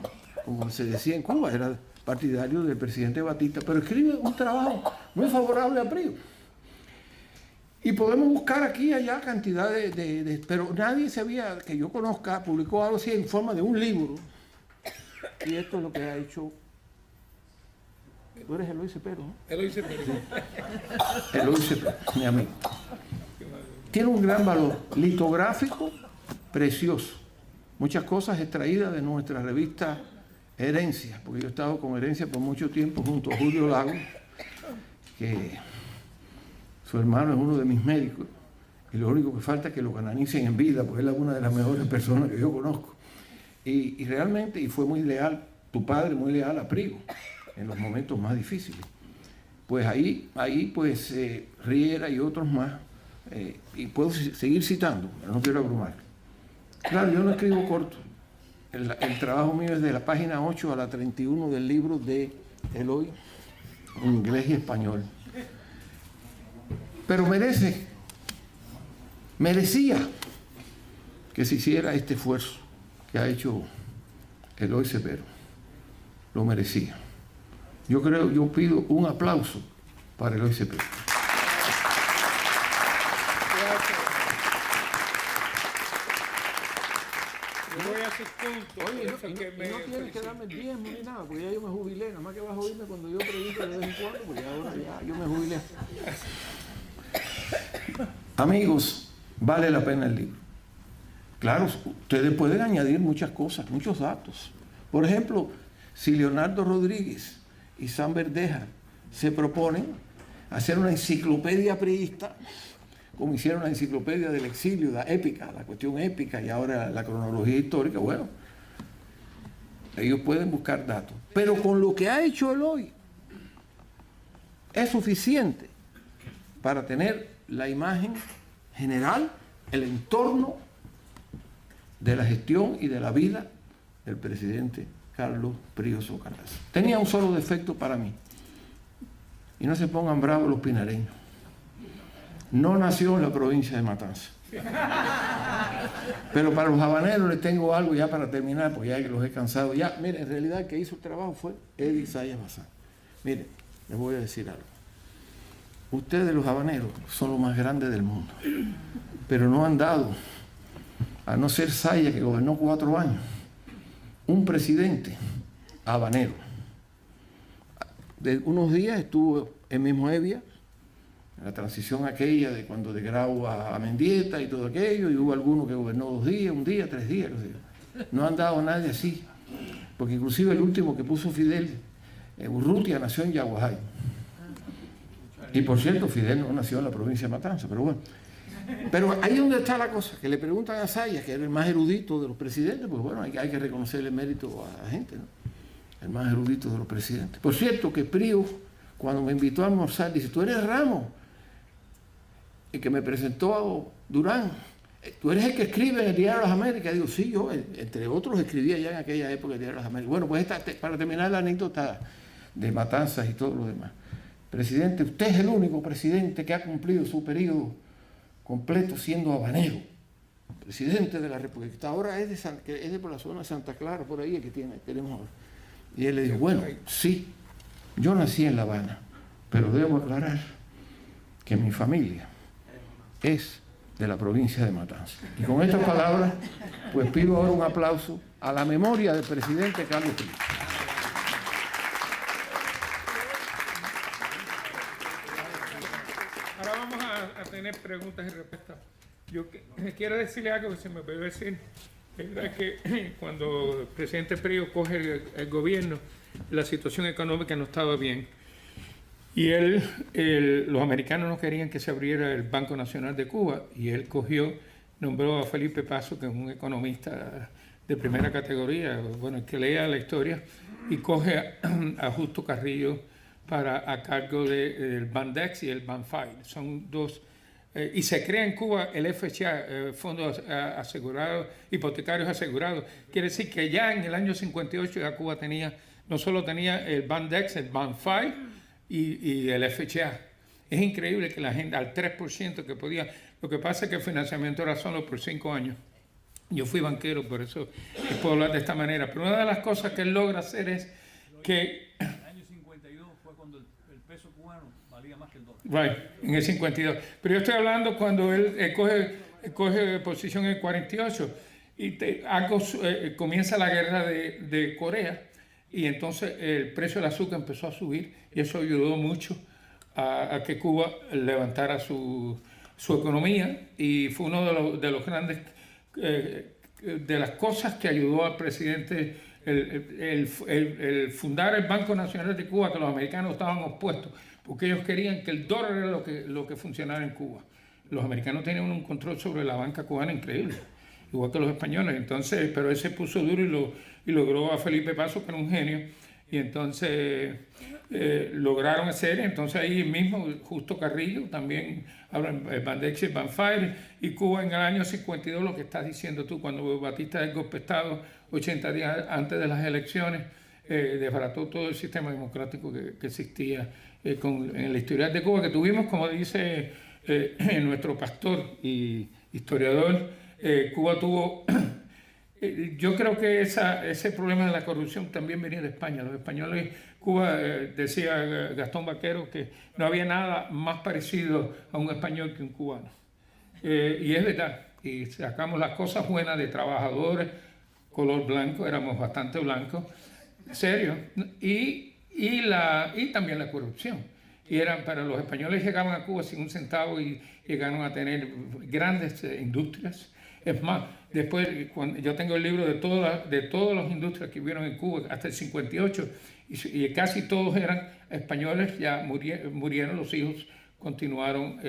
como se decía en Cuba, era partidario del presidente Batista, pero escribe un trabajo muy favorable a Priu. Y podemos buscar aquí y allá cantidad pero nadie que yo conozca, publicó algo así en forma de un libro. Y esto es lo que ha hecho. Tú eres Eloy Cepero, ¿no? Eloy Cepero. Eloy Cepero, mi amigo. Tiene un gran valor litográfico, precioso. Muchas cosas extraídas de nuestra revista Herencia, porque yo he estado con Herencia por mucho tiempo junto a Julio Lago, que su hermano es uno de mis médicos, y lo único que falta es que lo canonicen en vida, porque él es una de las mejores personas que yo conozco. Y realmente, y fue muy leal, tu padre muy leal a Priu, en los momentos más difíciles. Pues ahí pues Riera y otros más, y puedo seguir citando, pero no quiero abrumar. Claro, yo no escribo corto. El trabajo mío es de la página 8 a la 31 del libro de Eloy, en inglés y español. Pero merecía que se hiciera este esfuerzo que ha hecho Eloy Cepero. Lo merecía. Yo pido un aplauso para Eloy Cepero. Oye, no tienes que darme el diezmo ni nada, porque ya yo me jubilé, nada más que vas a oírme cuando yo predico de vez en cuando, porque ahora ya yo me jubilé. Amigos, vale la pena el libro. Claro, ustedes pueden añadir muchas cosas, muchos datos. Por ejemplo, si Leonardo Rodríguez y Sam Verdeja se proponen hacer una enciclopedia priista, como hicieron la enciclopedia del exilio, la épica, la cuestión épica y ahora la cronología histórica, bueno, ellos pueden buscar datos. Pero con lo que ha hecho Eloy es suficiente para tener la imagen general, el entorno de la gestión y de la vida del presidente Carlos Prío Socarrás. Tenía un solo defecto para mí, y no se pongan bravos los pinareños. No nació en la provincia de Matanzas. Pero para los habaneros les tengo algo ya para terminar, porque ya los he cansado. Ya, miren, en realidad el que hizo el trabajo fue Eddie Zayas Bazán. Miren, les voy a decir algo. Ustedes los habaneros son los más grandes del mundo, pero no han dado, a no ser Zayas, que gobernó 4 años, un presidente habanero. De unos días estuvo el mismo Evia, la transición aquella de cuando de Grau a Mendieta y todo aquello, y hubo alguno que gobernó 2 días, 1 día, 3 días. No han dado a nadie así, porque inclusive el último que puso Fidel, Urrutia, nació en Yaguajay. Y por cierto, Fidel no nació en la provincia de Matanzas, pero bueno. Pero ahí es donde está la cosa, que le preguntan a Zayas, que era el más erudito de los presidentes, pues bueno, hay que reconocerle mérito a la gente, ¿no? El más erudito de los presidentes. Por cierto, que Prío, cuando me invitó a almorzar, dice, tú eres Ramos, el que me presentó a Durán, tú eres el que escribe en el Diario de las Américas. Digo, sí, yo, entre otros, escribía ya en aquella época el Diario de las Américas. Bueno, pues para terminar la anécdota de Matanzas y todo lo demás. Presidente, usted es el único presidente que ha cumplido su periodo completo siendo habanero. Presidente de la República. Ahora es de por la zona de Santa Clara, por ahí, que tenemos ahora. Y él le dijo, bueno, sí, yo nací en La Habana, pero debo aclarar que mi familia es de la provincia de Matanzas. Y con estas palabras, pues pido ahora un aplauso a la memoria del presidente Carlos Prío. Ahora vamos a tener preguntas y respuestas. Yo quiero decirle algo que se me puede decir. Es verdad que cuando el presidente Prío coge el gobierno, la situación económica no estaba bien. Y los americanos no querían que se abriera el Banco Nacional de Cuba, y él nombró a Felipe Paso, que es un economista de primera categoría, bueno, que lea la historia, y coge a Justo Carrillo a cargo del Bandex y el Banfai. Son dos. Y se crea en Cuba el FHA, Fondos Asegurados, Hipotecarios Asegurados. Quiere decir que ya en el año 58 ya Cuba no solo tenía el Bandex, el Banfai y el FHA. Es increíble que la gente al 3% que podía. Lo que pasa es que el financiamiento era solo por 5 años. Yo fui banquero, por eso puedo hablar de esta manera. Pero una de las cosas que él logra hacer es que... En el año 52 fue cuando el peso cubano valía más que el dólar. Right, en el 52. Pero yo estoy hablando cuando él coge posición en el 48 y comienza la guerra de Corea, y entonces el precio del azúcar empezó a subir, y eso ayudó mucho a que Cuba levantara su economía, y fue uno de los grandes, de las cosas que ayudó al presidente el fundar el Banco Nacional de Cuba, que los americanos estaban opuestos, porque ellos querían que el dólar era lo que funcionara en Cuba. Los americanos tenían un control sobre la banca cubana increíble, igual que los españoles. Entonces, pero él se puso duro y logró a Felipe Paso, que era un genio, y entonces lograron hacer. Entonces ahí mismo Justo Carrillo también hablan Bandex y Banfire, y Cuba en el año 52, lo que estás diciendo tú, cuando Batista del golpe de Estado, 80 días antes de las elecciones, desbarató todo el sistema democrático que existía en la historia de Cuba, que tuvimos, como dice nuestro pastor y historiador Cuba tuvo... Yo creo que ese problema de la corrupción también venía de España. Los españoles, Cuba, decía Gastón Vaquero, que no había nada más parecido a un español que un cubano. Y es verdad, y sacamos las cosas buenas de trabajadores, color blanco, éramos bastante blancos, serio, y también la corrupción. Y para los españoles llegaban a Cuba sin un centavo y llegaron a tener grandes industrias. Es más, después, cuando yo tengo el libro de todas las industrias que hubieron en Cuba hasta el 58, y casi todos eran españoles, ya murieron los hijos, continuaron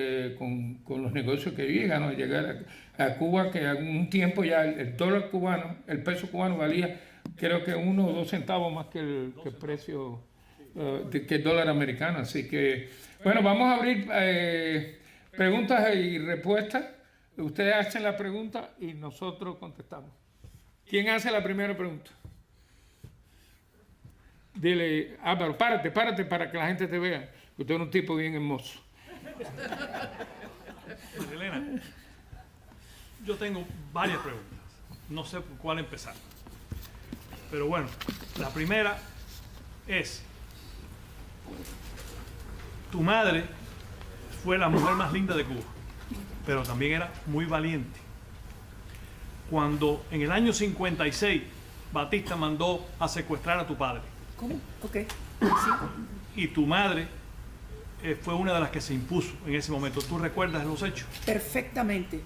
con los negocios que llegaron a llegar a Cuba, que en un tiempo ya el dólar cubano, el peso cubano valía creo que 1 o 2 centavos más que el precio que el dólar americano. Así que, bueno, vamos a abrir preguntas y respuestas. Ustedes hacen la pregunta y nosotros contestamos. ¿Quién hace la primera pregunta? Dile, Álvaro, párate para que la gente te vea. Usted es un tipo bien hermoso. Elena, yo tengo varias preguntas. No sé por cuál empezar. Pero bueno, la primera es, tu madre fue la mujer más linda de Cuba, pero también era muy valiente. Cuando en el año 56 Batista mandó a secuestrar a tu padre. ¿Cómo? Ok. Sí. Y tu madre fue una de las que se impuso en ese momento. ¿Tú recuerdas los hechos? Perfectamente.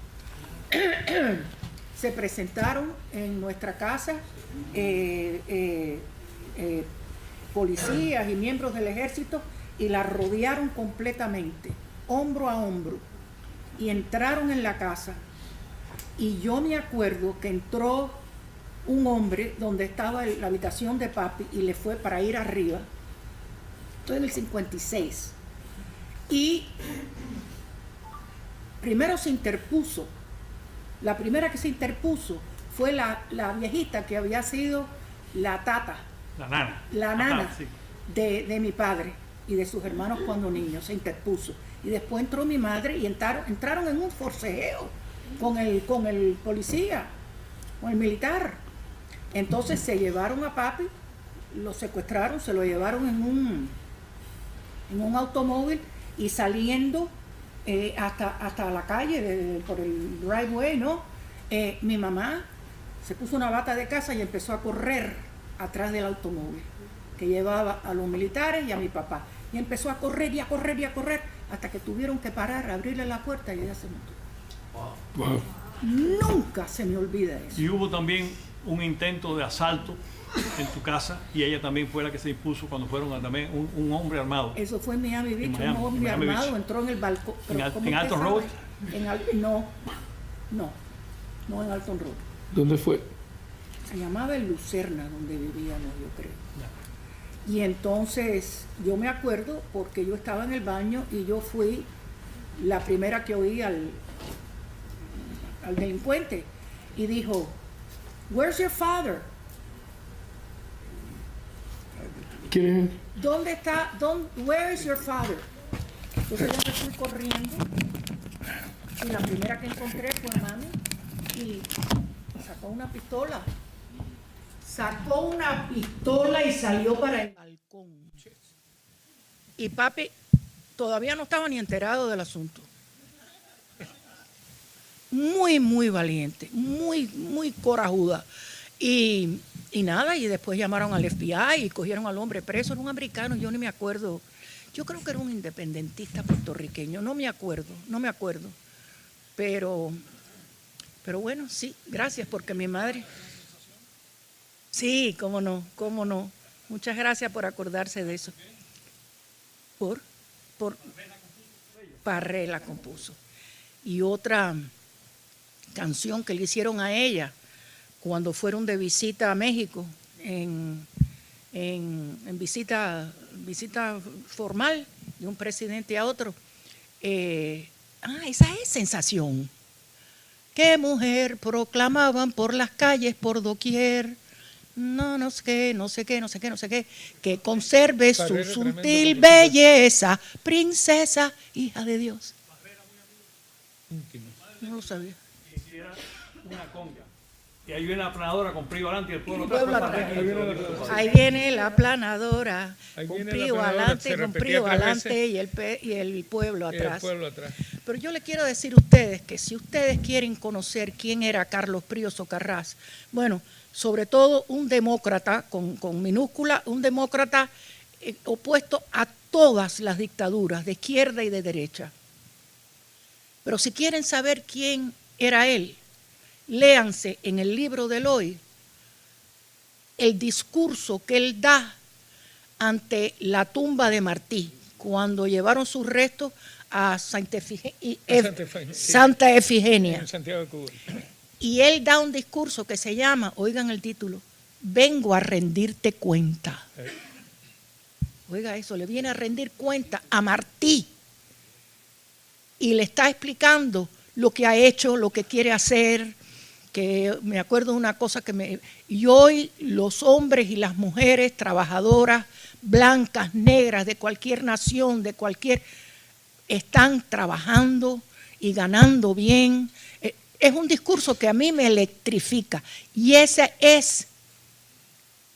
Se presentaron en nuestra casa policías y miembros del ejército y la rodearon completamente, hombro a hombro, y entraron en la casa. Y yo me acuerdo que entró un hombre donde estaba la habitación de papi y le fue para ir arriba. Esto en el 56. Y primero se interpuso. La primera que se interpuso fue la viejita que había sido la tata. La nana. La nana. Ajá, sí. de mi padre y de sus hermanos cuando niños. Se interpuso. Y después entró mi madre y entraron en un forcejeo con el policía, con el militar. Entonces se llevaron a papi, lo secuestraron, se lo llevaron en un automóvil y saliendo hasta la calle, por el driveway, ¿no? Mi mamá se puso una bata de casa y empezó a correr atrás del automóvil que llevaba a los militares y a mi papá. Y empezó a correr y a correr y a correr hasta que tuvieron que parar, abrirle la puerta y ella se montó. Wow. Nunca se me olvida eso. Y hubo también un intento de asalto en tu casa y ella también fue la que se impuso cuando fueron también un hombre armado. Eso fue en Miami Beach, Miami, un hombre Miami armado Beach. entró en el balcón. ¿En Alton Road? No en Alton Road. ¿Dónde fue? Se llamaba el Lucerna, donde vivíamos, yo creo. Y entonces yo me acuerdo porque yo estaba en el baño y yo fui la primera que oí al delincuente y dijo, "Where's your father?" ¿Quién es? ¿Dónde está? Where is your father? Entonces yo me fui corriendo y la primera que encontré fue mami y sacó una pistola. Sacó una pistola y salió para el balcón. Y papi todavía no estaba ni enterado del asunto. Muy, muy valiente, muy, muy corajuda. Y nada, y después llamaron al FBI y cogieron al hombre preso. Era un americano, yo ni me acuerdo. Yo creo que era un independentista puertorriqueño, no me acuerdo. Pero bueno, sí, gracias, porque mi madre... Sí, cómo no. Muchas gracias por acordarse de eso. Parré la compuso. Y otra canción que le hicieron a ella cuando fueron de visita a México, en visita formal de un presidente a otro. Esa es Sensación. ¿Qué mujer proclamaban por las calles, por doquier? No sé qué, que conserve su sutil belleza, princesa, hija de Dios. No lo sabía. una conga. Y ahí viene la aplanadora con Prío adelante y el pueblo atrás. Ahí viene la aplanadora con Prío adelante, y el pueblo atrás. Pero yo le quiero decir a ustedes que si ustedes quieren conocer quién era Carlos Prío Socarrás, bueno, sobre todo un demócrata con minúscula, un demócrata opuesto a todas las dictaduras, de izquierda y de derecha. Pero si quieren saber quién era él, léanse en el libro de Eloy el discurso que él da ante la tumba de Martí, cuando llevaron sus restos a Santa Efigenia. En Santiago de Cuba. Y él da un discurso que se llama, oigan el título, Vengo a rendirte cuenta. Oiga eso, le viene a rendir cuenta a Martí. Y le está explicando lo que ha hecho, lo que quiere hacer, que me acuerdo de una cosa y hoy los hombres y las mujeres trabajadoras, blancas, negras, de cualquier nación, están trabajando y ganando bien. Es un discurso que a mí me electrifica y esa es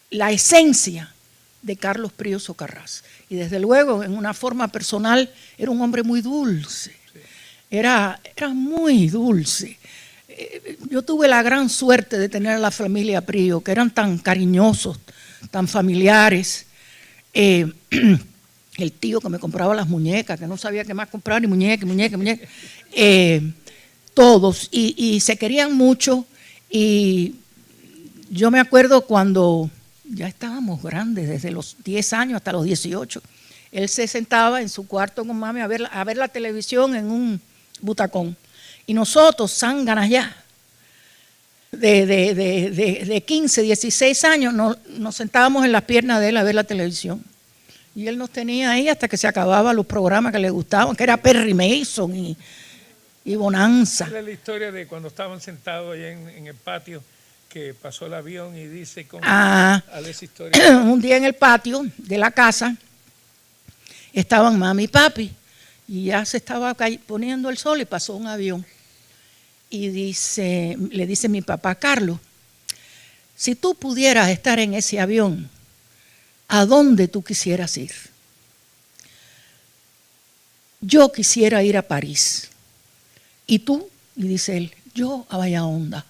la esencia de Carlos Prío Socarrás. Y desde luego, en una forma personal, era un hombre muy dulce, era muy dulce. Yo tuve la gran suerte de tener a la familia Prío, que eran tan cariñosos, tan familiares. El tío que me compraba las muñecas, que no sabía qué más comprar, y muñecas. Todos, y se querían mucho. Y yo me acuerdo cuando ya estábamos grandes, desde los 10 años hasta los 18, él se sentaba en su cuarto con mami a ver la televisión en un butacón. Y nosotros, zánganas ya, de 15, 16 años, nos sentábamos en las piernas de él a ver la televisión. Y él nos tenía ahí hasta que se acababan los programas que le gustaban, que era Perry Mason y Bonanza. Es la historia de cuando estaban sentados allá en el patio, que pasó el avión y dice a esa historia. Un día en el patio de la casa estaban mami y papi, y ya se estaba poniendo el sol y pasó un avión. Y le dice mi papá, Carlos, si tú pudieras estar en ese avión, ¿a dónde tú quisieras ir? Yo quisiera ir a París. ¿Y tú? Y dice él, yo a Bahía-Honda.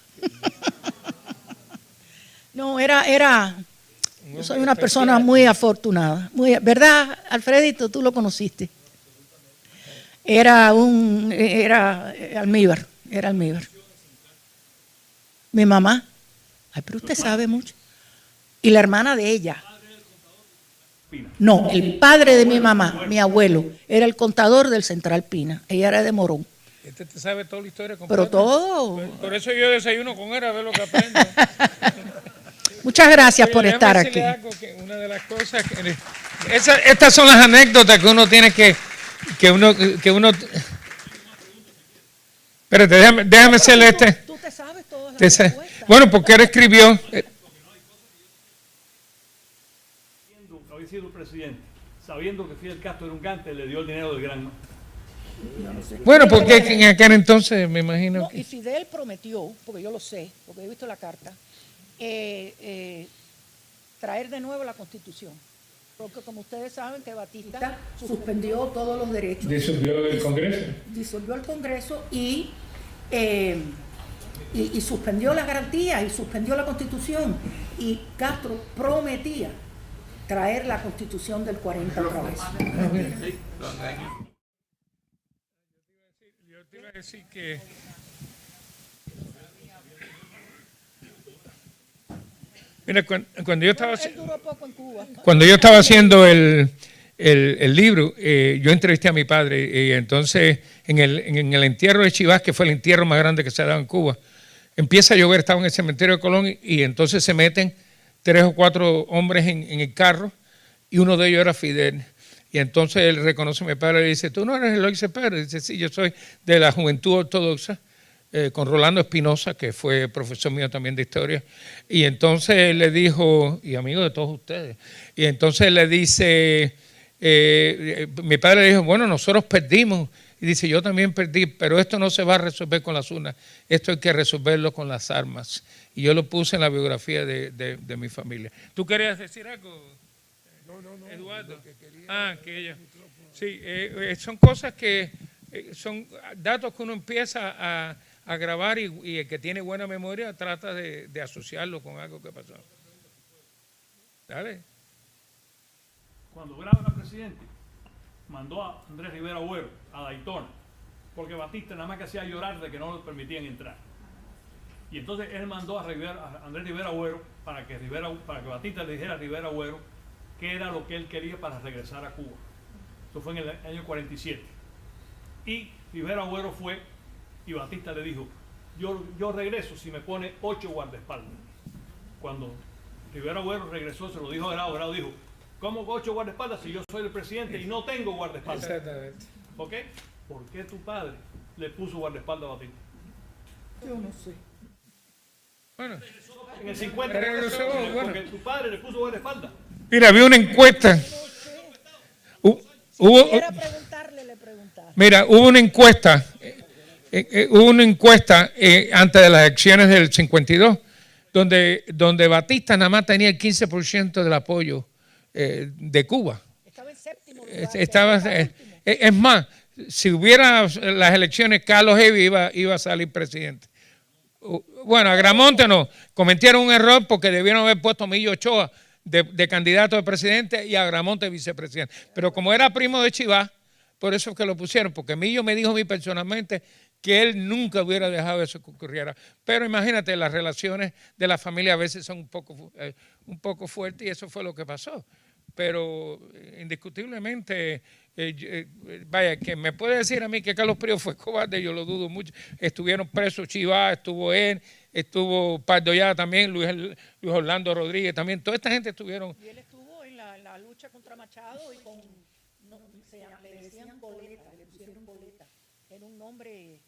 No, yo soy una persona muy afortunada. ¿Verdad, Alfredito? Tú lo conociste. Era almíbar. Mi mamá. Ay, pero usted sabe mucho. Y la hermana de ella. No, el padre de mi mamá, mi abuelo, era el contador del Central Pina. Ella era de Morón. Este te sabe toda la historia completa. Pero todo. Por eso yo desayuno con él a ver lo que aprendo. Muchas gracias por estar aquí. Una de las cosas estas son las anécdotas que uno tiene que uno. Espérate, déjame hacerle Tú te sabes todas las respuestas. Bueno, porque él escribió. Había sido presidente, sabiendo que Fidel Castro era un gante, le dio el dinero del grano. Bueno, porque en aquel entonces me imagino. No, y Fidel prometió, porque yo lo sé, porque he visto la carta, traer de nuevo la Constitución. Porque como ustedes saben que Batista suspendió todos los derechos. Disolvió el Congreso. Disolvió el Congreso y suspendió las garantías y suspendió la Constitución. Y Castro prometía traer la Constitución del 40 otra vez. Yo te iba a decir que mira, cuando yo estaba haciendo el libro, yo entrevisté a mi padre y entonces en el entierro de Chivas, que fue el entierro más grande que se ha dado en Cuba, empieza a llover, estaba en el cementerio de Colón y entonces se meten 3 o 4 hombres en el carro y uno de ellos era Fidel. Y entonces él reconoce a mi padre y le dice, ¿tú no eres Eloy Cepeda? Y dice, sí, yo soy de la Juventud Ortodoxa, con Rolando Espinosa, que fue profesor mío también de historia. Y entonces él le dijo, y amigo de todos ustedes, y entonces le dice, mi padre le dijo, bueno, nosotros perdimos y dice, yo también perdí, pero esto no se va a resolver con las urnas, esto hay que resolverlo con las armas. Y yo lo puse en la biografía de mi familia. ¿Tú querías decir algo, Eduardo? Que ella... Sí, son cosas que son datos que uno empieza a grabar y el que tiene buena memoria trata de asociarlo con algo que pasó. Dale. Cuando Grau era presidente, mandó a Andrés Rivera Agüero a Daytona, porque Batista nada más que hacía llorar de que no le permitían entrar. Y entonces él mandó a Andrés Rivera Agüero para que Batista le dijera a Rivera Agüero qué era lo que él quería para regresar a Cuba. Eso fue en el año 47. Y Rivera Agüero fue y Batista le dijo, yo regreso si me pone 8 guardaespaldas. Cuando Rivera Agüero regresó, se lo dijo a Grau. Grau dijo, ¿cómo 8 guardaespaldas si yo soy el presidente y no tengo guardaespaldas? Exactamente. ¿Ok? ¿Por qué tu padre le puso guardaespaldas a Batista? Yo no sé. Bueno, En el 50, porque tu padre le puso guardaespaldas. mira, vi una encuesta. Quiera preguntarle, le preguntaba. Mira, hubo una encuesta antes de las elecciones del 52, donde Batista nada más tenía el 15% del apoyo de Cuba. Estaba en séptimo lugar. Es más, si hubiera las elecciones, Carlos Heavy iba a salir presidente. Bueno, a Agramonte no, cometieron un error porque debieron haber puesto a Millo Ochoa de candidato a presidente y a Agramonte vicepresidente. Pero como era primo de Chivá, por eso es que lo pusieron, porque Millo me dijo a mí personalmente que él nunca hubiera dejado eso que ocurriera. Pero imagínate, las relaciones de la familia a veces son un poco fuertes y eso fue lo que pasó. Pero indiscutiblemente, vaya, que me puede decir a mí que Carlos Prío fue cobarde, yo lo dudo mucho. Estuvieron presos Chivá, estuvo él, estuvo Pardo Llada también, Luis Orlando Rodríguez también, toda esta gente estuvieron. Y él estuvo en la lucha contra Machado y le decían Coleta, le pusieron Coleta. Era un nombre...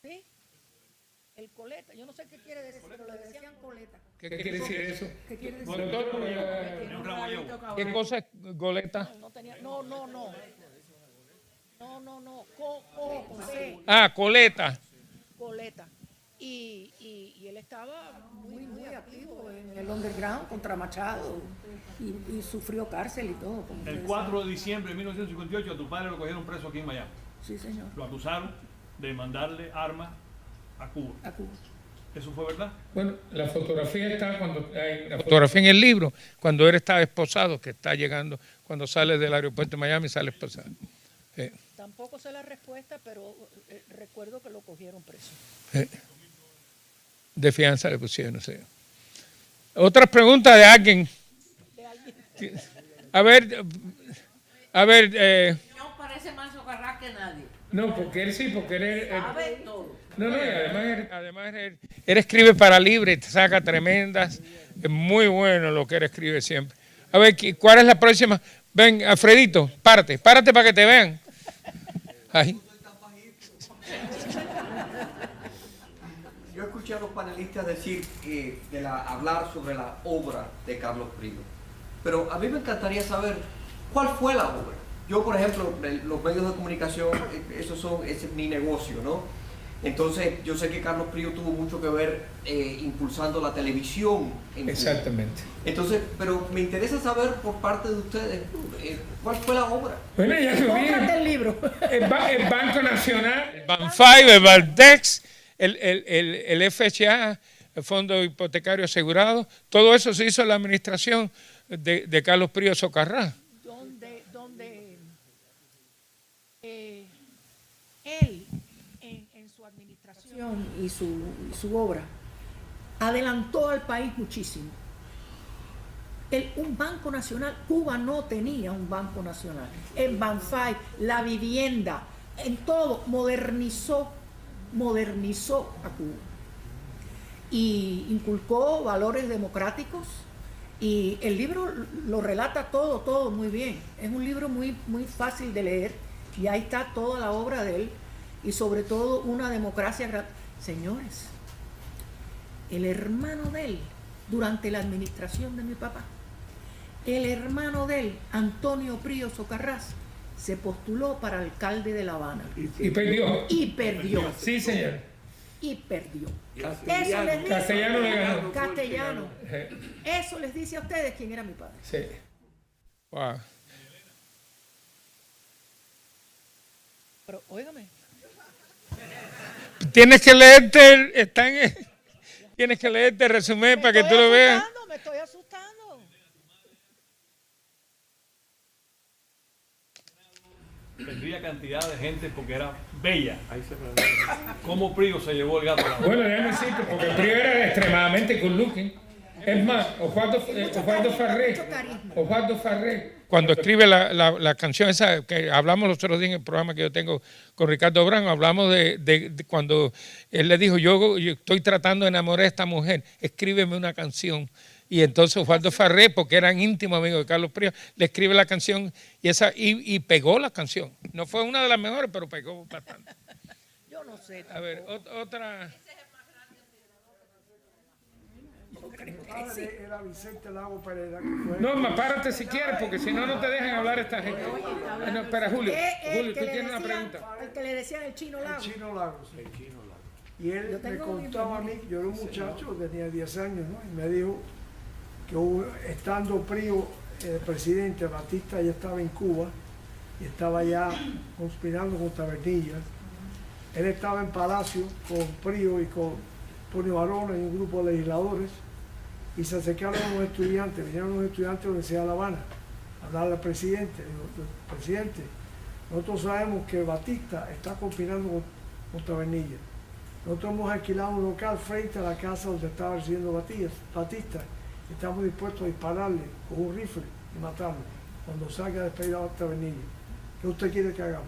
¿Sí? El Coleta, yo no sé qué quiere decir, pero le decían Coleta. ¿Qué quiere decir eso? ¿Qué quiere decir? ¿Qué cosa es goleta? No tenía, no. Coleta. Coleta. Y él estaba muy activo en el underground contra Machado y sufrió cárcel y todo. El 4 de diciembre de 1958 a tu padre lo cogieron preso aquí en Miami. Sí, señor. Lo acusaron de mandarle armas a Cuba. ¿Eso fue verdad? Bueno, la fotografía está la fotografía en el libro, cuando él estaba esposado, que está llegando, cuando sale del aeropuerto de Miami, sale esposado. Tampoco sé la respuesta, pero recuerdo que lo cogieron preso. De fianza le pusieron, no sé. Otra pregunta de alguien. A ver. No parece más Socarrás que nadie. No, porque él sí, porque él... Sabe todo. No, y además él escribe para Libre, te saca tremendas. Es muy bueno lo que él escribe siempre. A ver, ¿cuál es la próxima? Ven, Alfredito, párate para que te vean. Ahí. Yo escuché a los panelistas decir, hablar sobre la obra de Carlos Prío, pero a mí me encantaría saber cuál fue la obra. Yo, por ejemplo, los medios de comunicación, ese es mi negocio, ¿no? Entonces, yo sé que Carlos Prío tuvo mucho que ver impulsando la televisión en Exactamente. Cuba. Entonces, pero me interesa saber por parte de ustedes, ¿cuál fue la obra? Bueno, ya Cómprate el libro. El Banco Nacional, el Banfive, el Valdex, el FHA, el Fondo Hipotecario Asegurado, todo eso se hizo en la administración de Carlos Prío Socarrás. Donde él, en su administración y su obra, adelantó al país muchísimo. Un banco nacional, Cuba no tenía un banco nacional. En Banfive, la vivienda, en todo, modernizó a Cuba. Y inculcó valores democráticos. Y el libro lo relata todo muy bien. Es un libro muy fácil de leer y ahí está toda la obra de él y sobre todo una democracia. Señores, el hermano de él, durante la administración de mi papá, el hermano de él, Antonio Prío Socarrás, se postuló para alcalde de La Habana. Y perdió. Y perdió. Sí, señor. Y perdió. Castellano. Eso les dice, Castellano le ganó. Castellano. Eso les dice a ustedes quién era mi padre. Sí. Wow. Pero óigame. Tienes que leerte, tienes que leerte el resumen para que tú lo veas. Me estoy asustando. Tendría cantidad de gente porque era bella. ¿Cómo Prigo se llevó el gato a la boca? Bueno, déjame decirte, porque el Prigo era extremadamente good looking. Es más, Osvaldo Farré, cuando escribe la canción esa que hablamos los otros días en el programa que yo tengo con Ricardo Brán, hablamos de cuando él le dijo, yo estoy tratando de enamorar a esta mujer, escríbeme una canción. Y entonces Osvaldo Farré, porque eran íntimos amigos de Carlos Priego, le escribe la canción y pegó la canción. No fue una de las mejores, pero pegó bastante. Yo no sé. A ver, otra... Era Vicente Lago Pereira. Que fue Norma, párate si quieres, porque si no, no te dejan hablar esta gente. No, espera, Julio, tú tienes una pregunta. El que le decían el Chino Lago. el Chino Lago, sí. Y él me contaba a mí, yo era un muchacho, tenía 10 años, ¿no? Y me dijo que estando Prigo, presidente, Batista ya estaba en Cuba y estaba ya conspirando contra Bernilla. Él estaba en Palacio con Prigo y con Antonio Barona y un grupo de legisladores y se acercaron a los estudiantes, vinieron los estudiantes de la Universidad de La Habana a hablar al presidente. Digo, presidente, nosotros sabemos que Batista está conspirando contra Bernilla. Nosotros hemos alquilado un local frente a la casa donde estaba residiendo Batista. Estamos dispuestos a dispararle con un rifle y matarlo cuando salga a despedir a Bernilla. ¿Qué usted quiere que hagamos?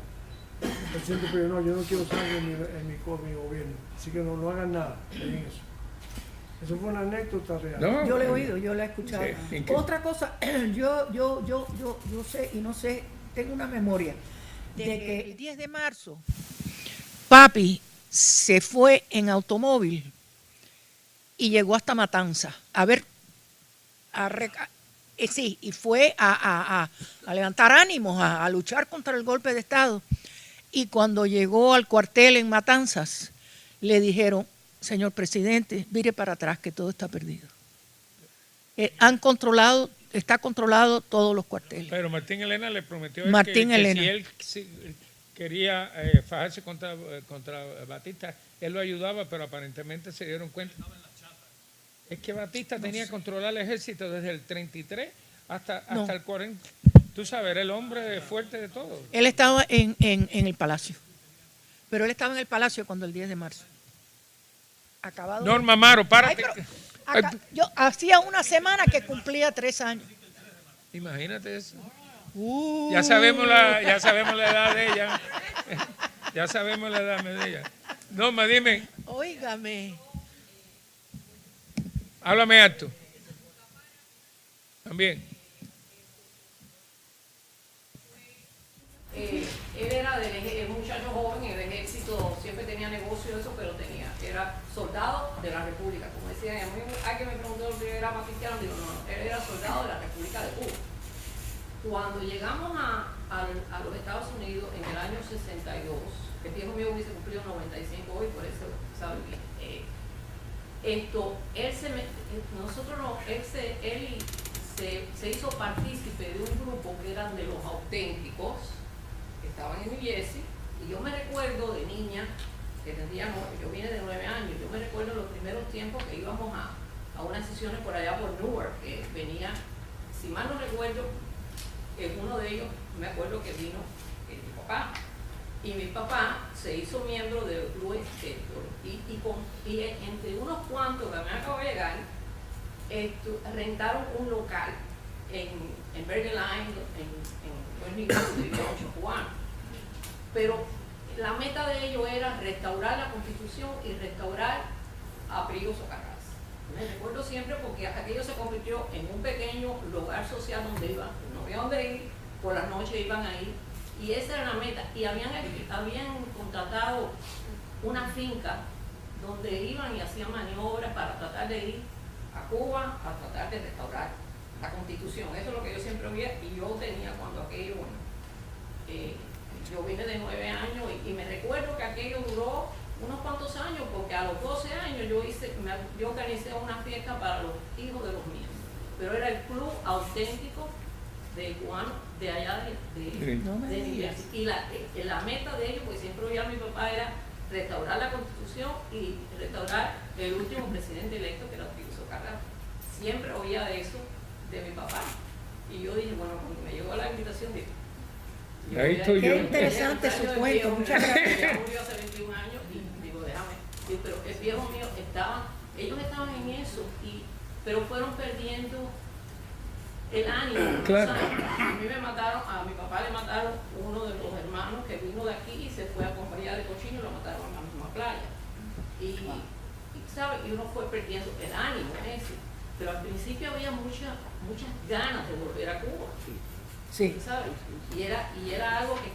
El presidente dijo, no, yo no quiero sangre en mi gobierno, así que no hagan nada, miren eso. Eso fue una anécdota real. No, Yo le he oído, yo la he escuchado. Sí, Otra cosa, yo sé y no sé, tengo una memoria de que el 10 de marzo papi se fue en automóvil y llegó hasta Matanza y fue a levantar ánimos, a luchar contra el golpe de Estado. Y cuando llegó al cuartel en Matanzas, le dijeron, señor presidente, mire para atrás que todo está perdido. Está controlado todos los cuarteles. Pero Martín Elena le prometió que si él quería fajarse contra Batista, él lo ayudaba, pero aparentemente se dieron cuenta. Es que Batista tenía controlado el ejército desde el 33 hasta el 40. Tú sabes, era el hombre fuerte de todo. Él estaba en el palacio. Pero él estaba en el palacio cuando el 10 de marzo. Acabado. Norma Amaro, párate. Yo hacía una semana que cumplía 3 años. Imagínate eso. Ya sabemos la edad de ella. Ya sabemos la edad de ella. Norma, dime. Óigame. Háblame alto. También. Él era un muchacho joven en el ejército, siempre tenía negocio eso, pero era soldado de la República. Como decía, a mí alguien me preguntó si era más cristiano, digo, no, él era soldado de la República de Cuba. Cuando llegamos a los Estados Unidos en el año 62, el viejo mío hubiese cumplido 95 hoy, por eso sabe bien. Él se hizo partícipe de un grupo que eran de los auténticos, que estaban en New Jersey, y yo me recuerdo de niña, yo vine de 9 años, yo me recuerdo los primeros tiempos que íbamos a unas sesiones por allá por Newark, que venía, si mal no recuerdo, uno de ellos, me acuerdo que vino mi papá, y mi papá se hizo miembro del club y entre unos cuantos que me acabo de llegar, rentaron un local en Bergen Line, en New York, de 8 cubanos. Pero la meta de ellos era restaurar la Constitución y restaurar a Prigo Socarrás. Me recuerdo siempre porque aquello se convirtió en un pequeño lugar social donde iban, no había dónde ir, por las noches iban a ir, y esa era la meta. Y habían contratado una finca donde iban y hacían maniobras para tratar de ir a Cuba a tratar de restaurar la Constitución. Eso es lo que yo siempre oía y yo tenía cuando aquello vine de 9 años y me recuerdo que aquello duró unos cuantos años, porque a los 12 años yo organicé una fiesta para los hijos de los miembros, pero era el club auténtico de cubanos de allá de New Jersey. Y la meta de ellos, porque siempre oía a mi papá, era restaurar la Constitución y restaurar el último presidente electo, que era Pío Socarrás. Siempre oía de eso de mi papá. Y yo dije, bueno, cuando me llegó la invitación, dije, ahí estoy yo. Qué interesante su cuento, muchas gracias. Ya murió hace 21 años y digo, déjame. Digo, pero el viejo mío ellos estaban en eso, pero fueron perdiendo el ánimo. Claro. A mí a mi papá le mataron uno de los hermanos que vino de aquí y se fue a compañía de cochino y lo mataron en la misma playa. Y ¿sabes? Y uno fue perdiendo el ánimo en eso. Pero al principio había muchas ganas de volver a Cuba. Sí. ¿Sabes? Y era algo que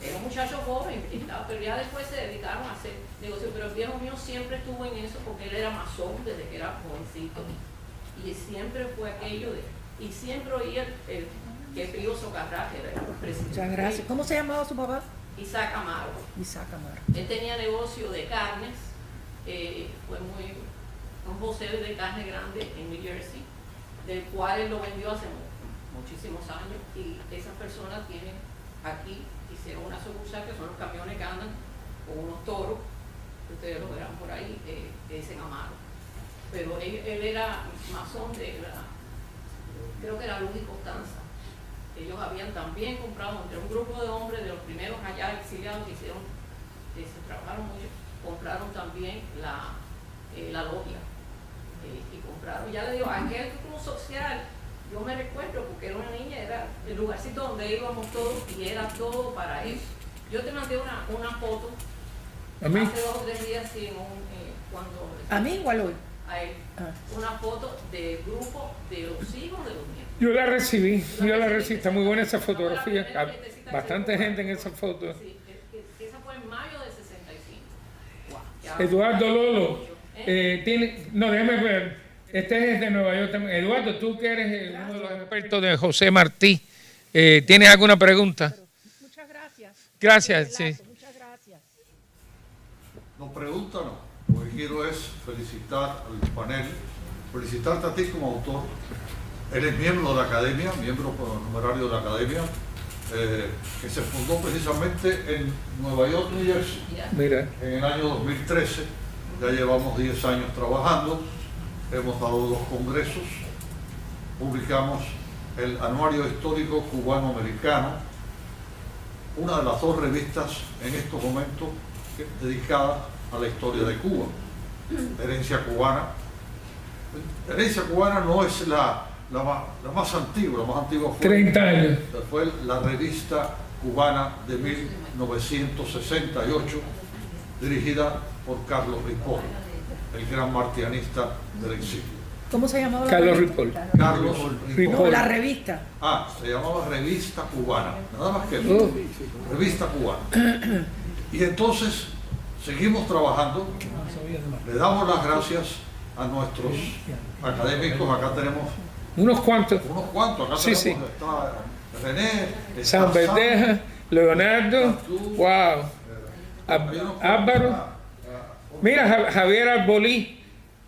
era un muchacho joven, pero ya después se dedicaron a hacer negocios. Pero el viejo mío siempre estuvo en eso porque él era masón desde que era jovencito. Y siempre fue aquello y siempre oía que Pío Socarrás, que era el presidente. Muchas gracias. ¿Cómo se llamaba su papá? Isaac Amaro. Isaac Amaro. Él tenía negocio de carnes, fue un vocero de carne grande en New Jersey, del cual él lo vendió hace muchísimos años, y esas personas tienen aquí, hicieron una sucursal que son los camiones que andan con unos toros, que ustedes lo verán por ahí, que dicen Amaro. Pero él era masón creo que era Luz y Constanza. Ellos habían también comprado entre un grupo de hombres de los primeros allá exiliados que se trabajaron mucho, compraron también la logia. Y compraron, ya le digo, aquel club social, yo me recuerdo porque era una niña, era el lugarcito donde íbamos todos y era todo para eso. Yo te mandé una foto ¿A mí? hace 2 o 3 días cuando... ¿A mí igual hoy? A él, una foto del grupo de los hijos de los miembros. Yo la recibí, está muy buena esa fotografía, bastante gente en esa foto. Sí, esa fue en mayo del 65. Wow. Eduardo Lolo, déjame ver, este es de Nueva York también. Eduardo, tú que eres uno de los expertos de José Martí, ¿tienes alguna pregunta? Muchas gracias. Gracias, sí. Muchas gracias. No, pregunta no. Lo que quiero es felicitar al panel, felicitarte a ti como autor. Eres miembro de la academia, miembro numerario de la academia, que se fundó precisamente en Nueva York, New Jersey, Mira. en el año 2013. Ya llevamos 10 años trabajando, hemos dado 2 congresos, publicamos el Anuario Histórico Cubano-Americano, una de las 2 revistas en estos momentos dedicadas a la historia de Cuba, Herencia Cubana. Herencia Cubana no es la más antigua, la más antigua fue 30 años. Fue la revista cubana de 1968, dirigida por Carlos Ripoll, el gran martianista del exilio. ¿Cómo se llamaba? Carlos Ripoll. Carlos Ripoll. No, la revista. Se llamaba Revista Cubana, nada más que eso. Revista Cubana. Y entonces seguimos trabajando, le damos las gracias a nuestros académicos. Acá tenemos unos cuantos, acá tenemos, está René, está San Verdeja, Leonardo, wow, Álvaro, mira, Javier Arbolí,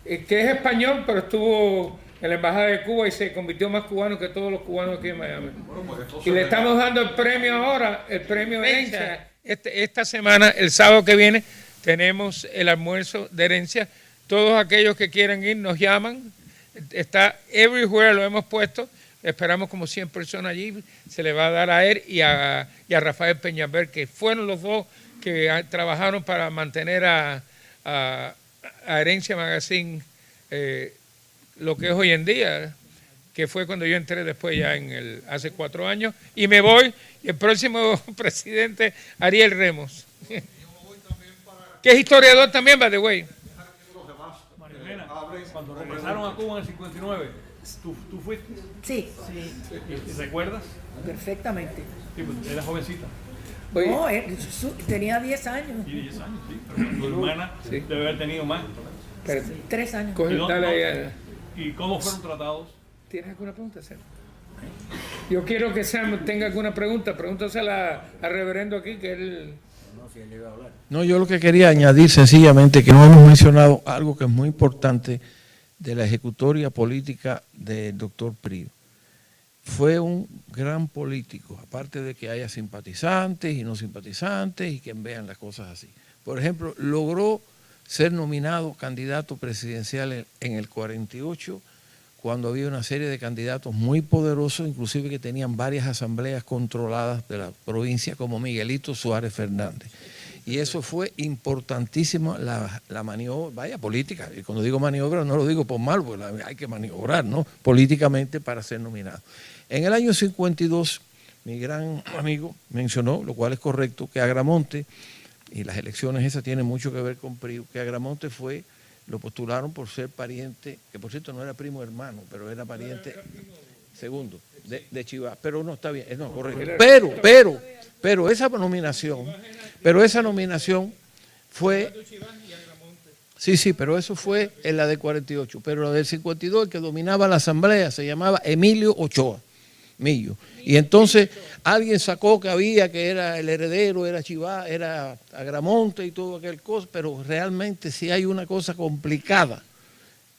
que es español, pero estuvo en la Embajada de Cuba y se convirtió más cubano que todos los cubanos aquí en Miami. Y le estamos dando el premio ahora, el premio Herencia. Esta semana, el sábado que viene, tenemos el almuerzo de Herencia. Todos aquellos que quieran ir nos llaman. Está everywhere, lo hemos puesto. Esperamos como 100 personas allí. Se le va a dar a él y a Rafael Peñalver, que fueron los 2 que trabajaron para mantener a Herencia Magazine lo que es hoy en día, que fue cuando yo entré después ya hace 4 años. Y me voy, y el próximo presidente, Ariel Remos, que es historiador también, by the way. Marilena, cuando regresaron a Cuba en el 59, ¿tú fuiste? Sí. ¿Y recuerdas? Perfectamente. Sí, pues eras jovencita. Oye, No, tenía 10 años. Y 10 años, sí. Pero tu hermana debe haber tenido más. pero, 3 años. dale ahí. ¿Y cómo fueron tratados? ¿Tienes alguna pregunta, Sergio? Yo quiero que Sam tenga alguna pregunta. Pregúntasela al reverendo aquí, que él... No, yo lo que quería añadir sencillamente que no hemos mencionado algo que es muy importante de la ejecutoria política del doctor Prío. Fue un gran político, aparte de que haya simpatizantes y no simpatizantes y que vean las cosas así. Por ejemplo, logró ser nominado candidato presidencial en el 48, cuando había una serie de candidatos muy poderosos, inclusive que tenían varias asambleas controladas de la provincia, como Miguelito Suárez Fernández. Y eso fue importantísimo, la maniobra, vaya, política. Y cuando digo maniobra no lo digo por mal, porque hay que maniobrar, ¿no?, políticamente para ser nominado. En el año 52, mi gran amigo mencionó, lo cual es correcto, que Agramonte, y las elecciones esas tienen mucho que ver con Prío, que Agramonte lo postularon por ser pariente, que por cierto no era primo hermano, pero era pariente segundo de Chivas. Pero no, está bien, no, correcto. Pero esa nominación fue... Sí, pero eso fue en la de 48. Pero la del 52, el que dominaba la asamblea se llamaba Emilio Ochoa Millo. Y entonces alguien sacó que era el heredero, era Chivas, era Agramonte y todo aquel cosa, pero realmente sí hay una cosa complicada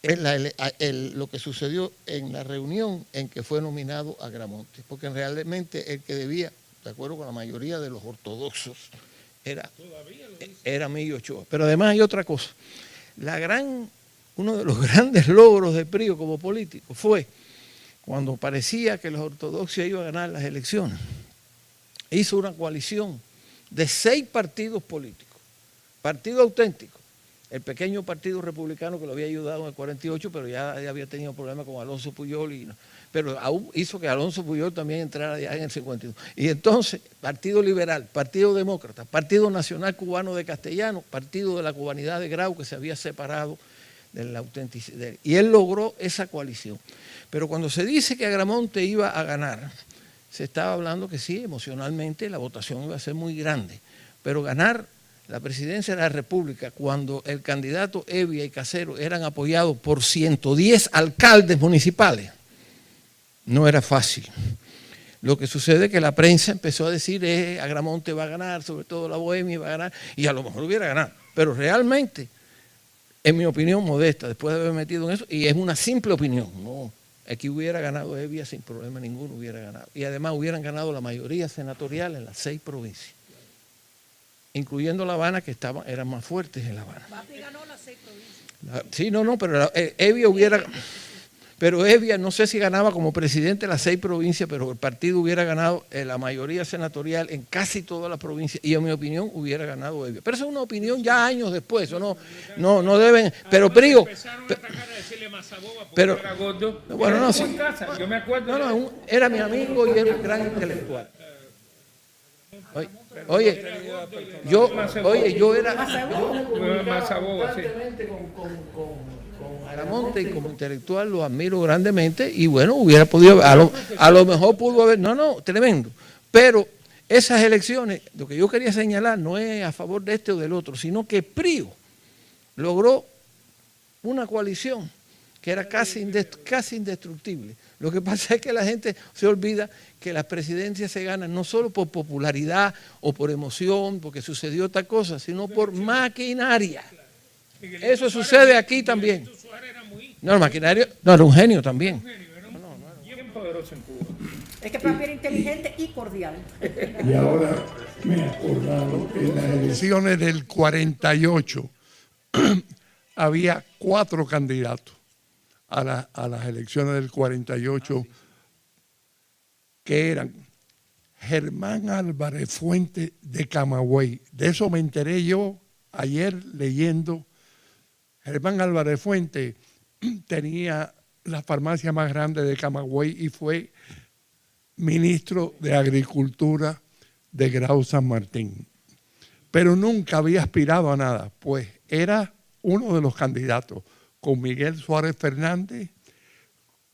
en lo que sucedió en la reunión en que fue nominado Agramonte, porque realmente el que debía, de acuerdo con la mayoría de los ortodoxos, era Millo Ochoa. Pero además hay otra cosa. Uno de los grandes logros de Prío como político fue cuando parecía que los ortodoxos iban a ganar las elecciones. Hizo una coalición de 6 partidos políticos, partido auténtico. El pequeño partido republicano que lo había ayudado en el 48, pero ya había tenido problemas con Alonso Puyol, pero aún hizo que Alonso Puyol también entrara ya en el 52. Y entonces, Partido Liberal, Partido Demócrata, Partido Nacional Cubano de Castellanos, Partido de la Cubanidad de Grau, que se había separado de la autenticidad. Y él logró esa coalición. Pero cuando se dice que Agramonte iba a ganar, se estaba hablando que sí, emocionalmente la votación iba a ser muy grande, pero ganar la presidencia de la República cuando el candidato Hevia y Casero eran apoyados por 110 alcaldes municipales, no era fácil. Lo que sucede es que la prensa empezó a decir Agramonte va a ganar, sobre todo la Bohemia va a ganar, y a lo mejor hubiera ganado, pero realmente, en mi opinión modesta, después de haber metido en eso, y es una simple opinión, no, aquí hubiera ganado Hevia sin problema ninguno, hubiera ganado. Y además hubieran ganado la mayoría senatorial en las 6 provincias, incluyendo La Habana, que eran más fuertes en La Habana. Papi ganó las 6 provincias. Sí, pero Hevia hubiera... Pero Hevia no sé si ganaba como presidente de las 6 provincias, pero el partido hubiera ganado la mayoría senatorial en casi todas las provincias y en mi opinión hubiera ganado Hevia. Pero eso es una opinión ya años después, eso no deben... Pero Prío... Pero, bueno, no, sí. Yo me acuerdo. No, era mi amigo y era un gran intelectual. Oye, yo era... Mazaboga, sí. Con Agramonte y como intelectual lo admiro grandemente y bueno, hubiera podido, a lo mejor pudo haber, tremendo. Pero esas elecciones, lo que yo quería señalar no es a favor de este o del otro, sino que Prío logró una coalición que era casi indestructible. Lo que pasa es que la gente se olvida que las presidencias se ganan no solo por popularidad o por emoción, porque sucedió tal cosa, sino por maquinaria. Eso sucede aquí también. No, el maquinario, era un genio también. Bien poderoso en Cuba. Es que papi era inteligente y cordial. Y ahora me he acordado que en las elecciones del 48 había 4 candidatos a las elecciones del 48 que eran Germán Álvarez Fuente de Camagüey. De eso me enteré yo ayer leyendo. Germán Álvarez Fuente tenía la farmacia más grande de Camagüey y fue ministro de Agricultura de Grau San Martín. Pero nunca había aspirado a nada, pues era uno de los candidatos con Miguel Suárez Fernández,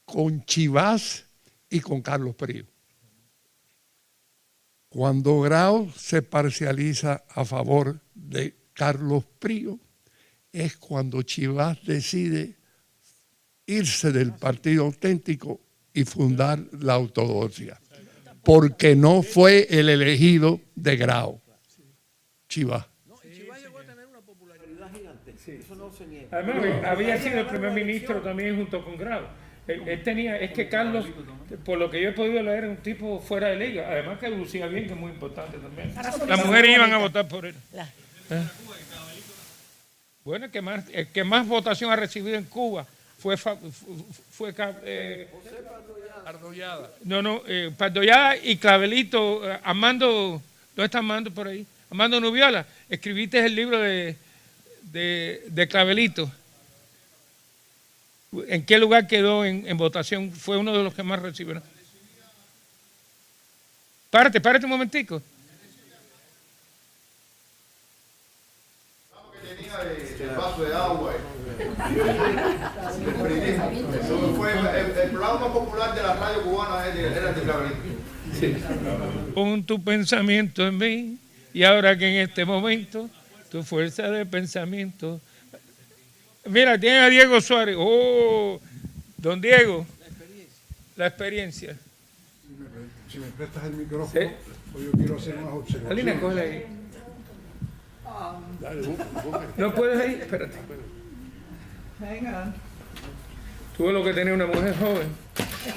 con Chivas y con Carlos Prío. Cuando Grau se parcializa a favor de Carlos Prío, es cuando Chivas decide irse del partido auténtico y fundar la ortodoxia. porque no fue el elegido de Grau. Chivas. Chivas llegó a tener una popularidad gigante. Eso no se niega. Además, había sido el primer ministro también junto con Grau. Él tenía, es que Carlos, por lo que yo he podido leer, era un tipo fuera de liga. Además que lucía bien, que es muy importante también. Las mujeres iban a votar por él. Bueno, el que más votación ha recibido en Cuba fue Ardollada. Pardollada y Clavelito. Armando, ¿dónde está Armando por ahí? Armando Nubiola. Escribiste el libro de Clavelito. ¿En qué lugar quedó en votación? Fue uno de los que más recibieron. Párate un momentico. Tenía el vaso de agua. El programa más popular de la radio cubana era el de Clavelito. Sí. Pon tu pensamiento en mí y ahora que en este momento tu fuerza de pensamiento. Mira, tiene a Diego Suárez. Oh, don Diego. La experiencia. Si me prestas el micrófono, pues yo quiero hacer unas observaciones. Alina, cógela ahí. ¿No puedes ir? Espérate. Venga. Tuve lo que tenía una mujer joven,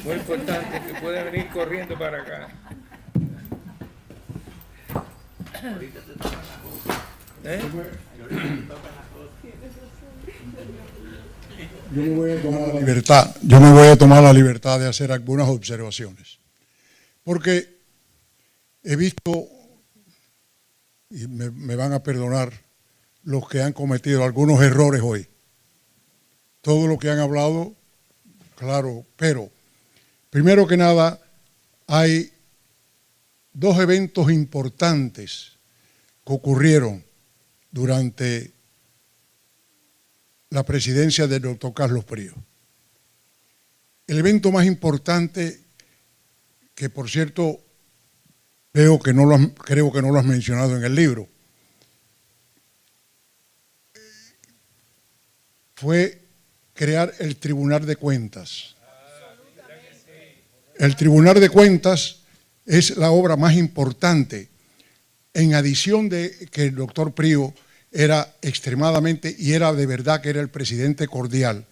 muy importante, que puede venir corriendo para acá. Yo me voy a tomar la libertad de hacer algunas observaciones. Porque he visto, y me van a perdonar los que han cometido algunos errores hoy. Todo lo que han hablado, claro, pero primero que nada hay dos eventos importantes que ocurrieron durante la presidencia del doctor Carlos Prío. El evento más importante, que por cierto creo que no lo has mencionado en el libro, fue crear el Tribunal de Cuentas. El Tribunal de Cuentas es la obra más importante, en adición de que el doctor Prío era extremadamente, y era de verdad que era el presidente cordial,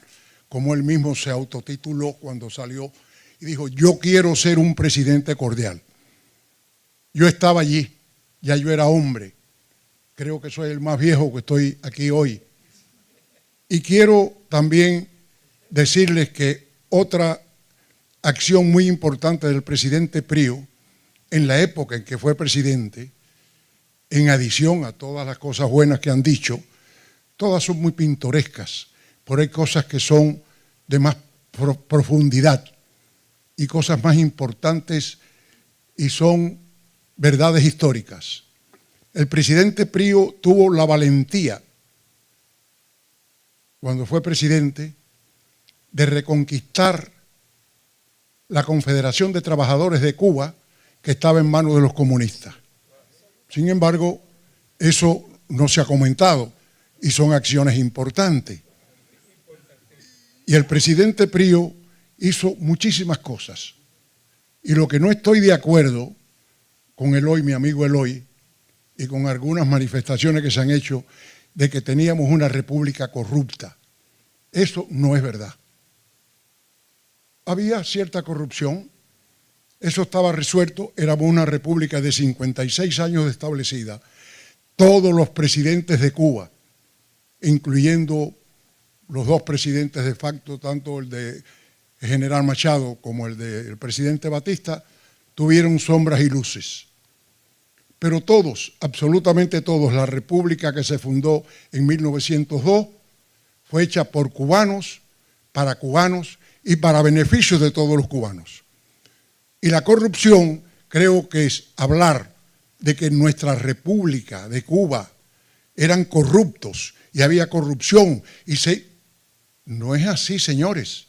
como él mismo se autotituló cuando salió y dijo: yo quiero ser un presidente cordial. Yo estaba allí, ya yo era hombre, creo que soy el más viejo que estoy aquí hoy. Y quiero también decirles que otra acción muy importante del presidente Prío, en la época en que fue presidente, en adición a todas las cosas buenas que han dicho, todas son muy pintorescas, pero hay cosas que son de más profundidad y cosas más importantes y son verdades históricas. El presidente Prío tuvo la valentía, cuando fue presidente, de reconquistar la Confederación de Trabajadores de Cuba, que estaba en manos de los comunistas. Sin embargo, eso no se ha comentado y son acciones importantes. Y el presidente Prío hizo muchísimas cosas. Y lo que no estoy de acuerdo con Eloy, mi amigo Eloy, y con algunas manifestaciones que se han hecho de que teníamos una república corrupta. Eso no es verdad. Había cierta corrupción, eso estaba resuelto, éramos una república de 56 años de establecida. Todos los presidentes de Cuba, incluyendo los dos presidentes de facto, tanto el de General Machado como el del presidente Batista, tuvieron sombras y luces. Pero todos, absolutamente todos, la república que se fundó en 1902 fue hecha por cubanos, para cubanos y para beneficio de todos los cubanos. Y la corrupción, creo que es hablar de que en nuestra república de Cuba eran corruptos y había corrupción. No es así, señores.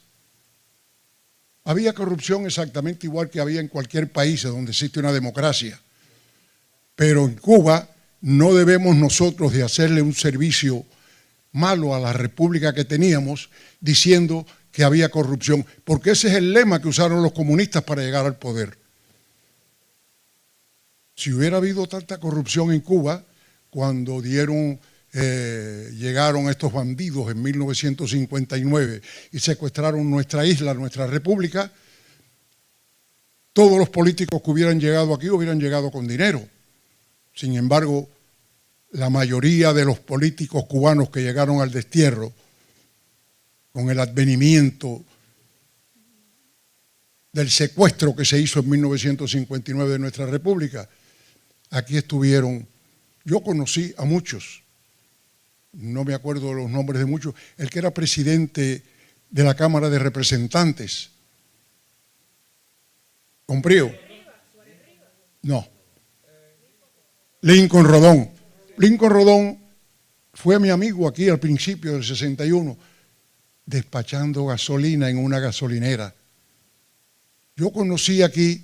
Había corrupción exactamente igual que había en cualquier país donde existe una democracia. Pero en Cuba no debemos nosotros de hacerle un servicio malo a la república que teníamos diciendo que había corrupción, porque ese es el lema que usaron los comunistas para llegar al poder. Si hubiera habido tanta corrupción en Cuba, cuando llegaron estos bandidos en 1959 y secuestraron nuestra isla, nuestra república, todos los políticos que hubieran llegado aquí hubieran llegado con dinero. Sin embargo, la mayoría de los políticos cubanos que llegaron al destierro, con el advenimiento del secuestro que se hizo en 1959 de nuestra república, aquí estuvieron. Yo conocí a muchos, no me acuerdo los nombres de muchos, el que era presidente de la Cámara de Representantes. ¿Con Prío? No. Lincoln Rodón. Lincoln Rodón fue mi amigo aquí al principio del 61, despachando gasolina en una gasolinera. Yo conocí aquí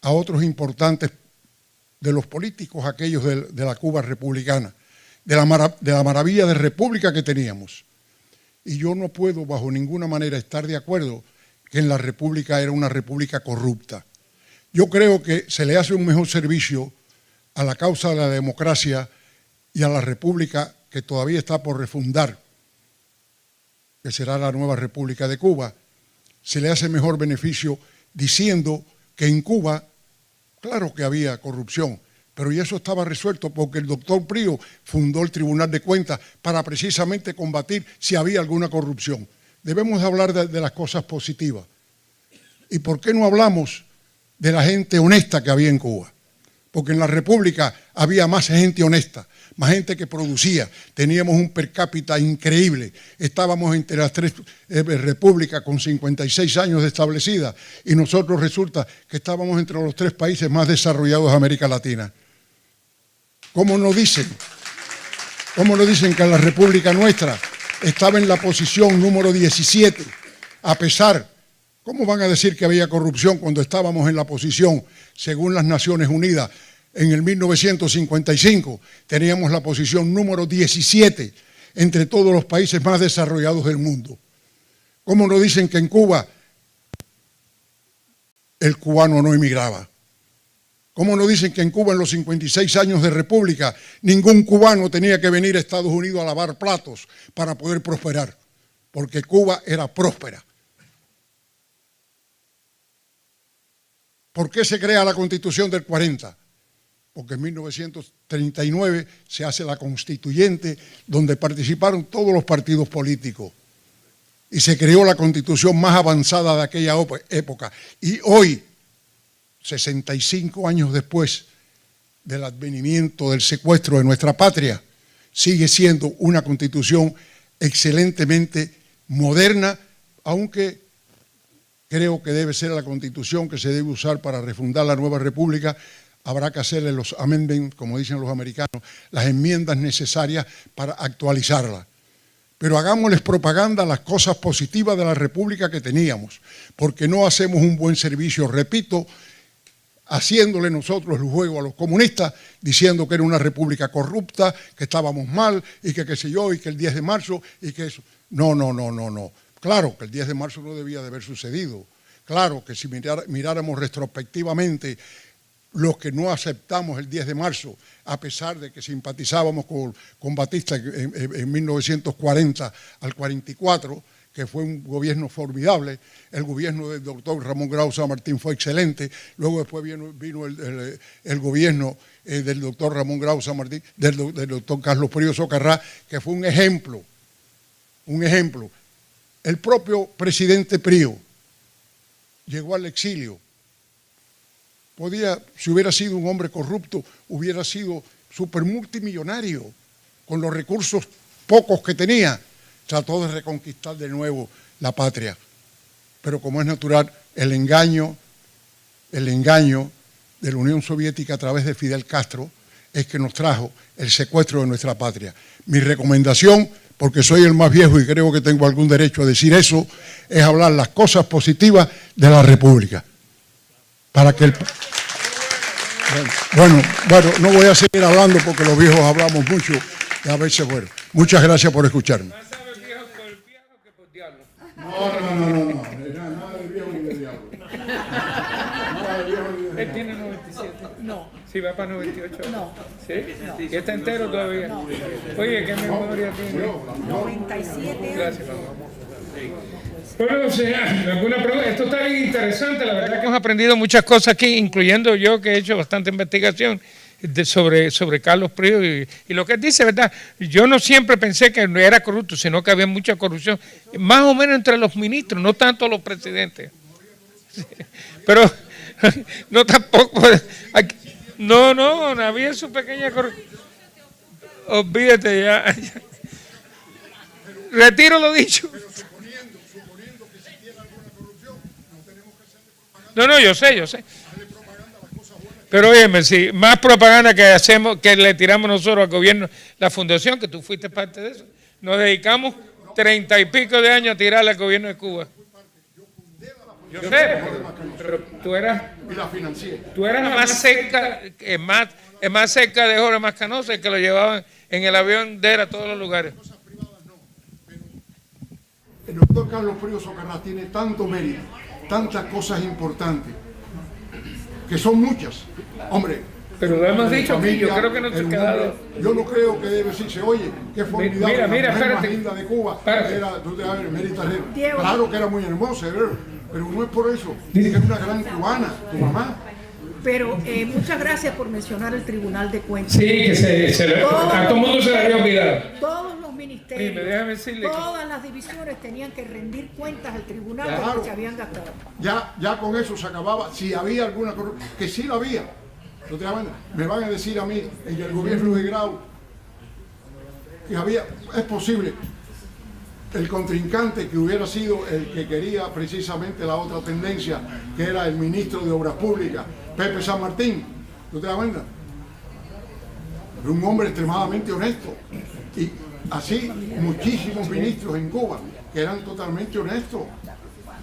a otros importantes de los políticos aquellos de la Cuba republicana, de la maravilla de república que teníamos. Y yo no puedo bajo ninguna manera estar de acuerdo que en la república era una república corrupta. Yo creo que se le hace un mejor servicio a la causa de la democracia y a la república que todavía está por refundar, que será la nueva República de Cuba. Se le hace mejor beneficio diciendo que en Cuba, claro que había corrupción, pero y eso estaba resuelto porque el doctor Prío fundó el Tribunal de Cuentas para precisamente combatir si había alguna corrupción. Debemos hablar de las cosas positivas. ¿Y por qué no hablamos de la gente honesta que había en Cuba? Porque en la República había más gente honesta, más gente que producía. Teníamos un per cápita increíble. Estábamos entre las tres repúblicas con 56 años de establecida y nosotros resulta que estábamos entre los 3 países más desarrollados de América Latina. ¿Cómo nos dicen que la República nuestra estaba en la posición número 17, a pesar, ¿cómo van a decir que había corrupción cuando estábamos en la posición, según las Naciones Unidas, en el 1955, teníamos la posición número 17 entre todos los países más desarrollados del mundo? ¿Cómo nos dicen que en Cuba el cubano no emigraba? ¿Cómo nos dicen que en Cuba en los 56 años de república ningún cubano tenía que venir a Estados Unidos a lavar platos para poder prosperar? Porque Cuba era próspera. ¿Por qué se crea la Constitución del 40? Porque en 1939 se hace la Constituyente, donde participaron todos los partidos políticos. Y se creó la Constitución más avanzada de aquella época. Y hoy, 65 años después del advenimiento del secuestro de nuestra patria, sigue siendo una Constitución excelentemente moderna, aunque creo que debe ser la Constitución que se debe usar para refundar la nueva república. Habrá que hacerle los amendments, como dicen los americanos, las enmiendas necesarias para actualizarla. Pero hagámosles propaganda a las cosas positivas de la república que teníamos, porque no hacemos un buen servicio, repito, haciéndole nosotros el juego a los comunistas, diciendo que era una república corrupta, que estábamos mal, y que qué sé yo, y que el 10 de marzo, y que eso. No. Claro que el 10 de marzo no debía de haber sucedido. Claro que si miráramos retrospectivamente los que no aceptamos el 10 de marzo, a pesar de que simpatizábamos con Batista en 1940 al 44, que fue un gobierno formidable, el gobierno del doctor Ramón Grau San Martín fue excelente, luego después vino el gobierno del doctor Ramón Grau San Martín, del doctor Carlos Prío Socarrá, que fue un ejemplo. El propio presidente Prío llegó al exilio. Si hubiera sido un hombre corrupto, hubiera sido súper multimillonario, con los recursos pocos que tenía. Trató de reconquistar de nuevo la patria. Pero como es natural, el engaño de la Unión Soviética a través de Fidel Castro es que nos trajo el secuestro de nuestra patria. Mi recomendación, porque soy el más viejo y creo que tengo algún derecho a decir eso, es hablar las cosas positivas de la República. Para que el... Bueno, no voy a seguir hablando porque los viejos hablamos mucho y a veces, bueno, muchas gracias por escucharme. Más sabe viejo por el viejo que por diablo. No, nada de viejo ni de diablo. Nada de viejo ni de diablo. Él tiene 97? No. Sí, va para 98. No. ¿Sí? ¿Y está entero todavía? No. Oye, ¿qué memoria tiene? 97 Gracias, mamá. Bueno, o sea, ¿alguna pregunta? Esto está bien interesante, la verdad que hemos aprendido muchas cosas aquí, incluyendo yo que he hecho bastante investigación sobre Carlos Prío y lo que él dice, ¿verdad? Yo no siempre pensé que no era corrupto, sino que había mucha corrupción, más o menos entre los ministros, no tanto los presidentes. Pero no tampoco, no, había su pequeña corrupción. Olvídate ya. Retiro lo dicho. No, yo sé. Pero óyeme, si más propaganda que hacemos, que le tiramos nosotros al gobierno, la fundación, que tú fuiste parte de eso, nos dedicamos 30 y pico de años a tirarle al gobierno de Cuba. Yo sé, pero tú eras... Y la financié. Tú eras más cerca, más cerca de Jorge Mascanosa, que lo llevaban en el avión de él a todos los lugares. El doctor Carlos Prío Socarrás tiene tanto mérito, tantas cosas importantes, que son muchas. Hombre, pero lo hemos dicho aquí, yo creo que no te ha quedado. Yo no creo que debe decirse, oye, qué formidable, mira, la mujer más espérate. linda de Cuba, claro que era muy hermosa, pero no es por eso, que es una gran cubana, tu mamá. Pero muchas gracias por mencionar el Tribunal de Cuentas. Sí, que a todo el mundo se le había olvidado. Todos los ministerios, Dime, déjame decirle todas las divisiones tenían que rendir cuentas al tribunal de Claro. lo que se habían gastado. Ya con eso se acababa, si había alguna corrupción, que sí la había. ¿No te das cuenta? Me van a decir a mí, en el gobierno de Grau, que había, es posible, el contrincante que hubiera sido el que quería precisamente la otra tendencia, que era el ministro de Obras Públicas, Pepe San Martín, ¿no te das cuenta? Era un hombre extremadamente honesto. Y así muchísimos ministros en Cuba que eran totalmente honestos.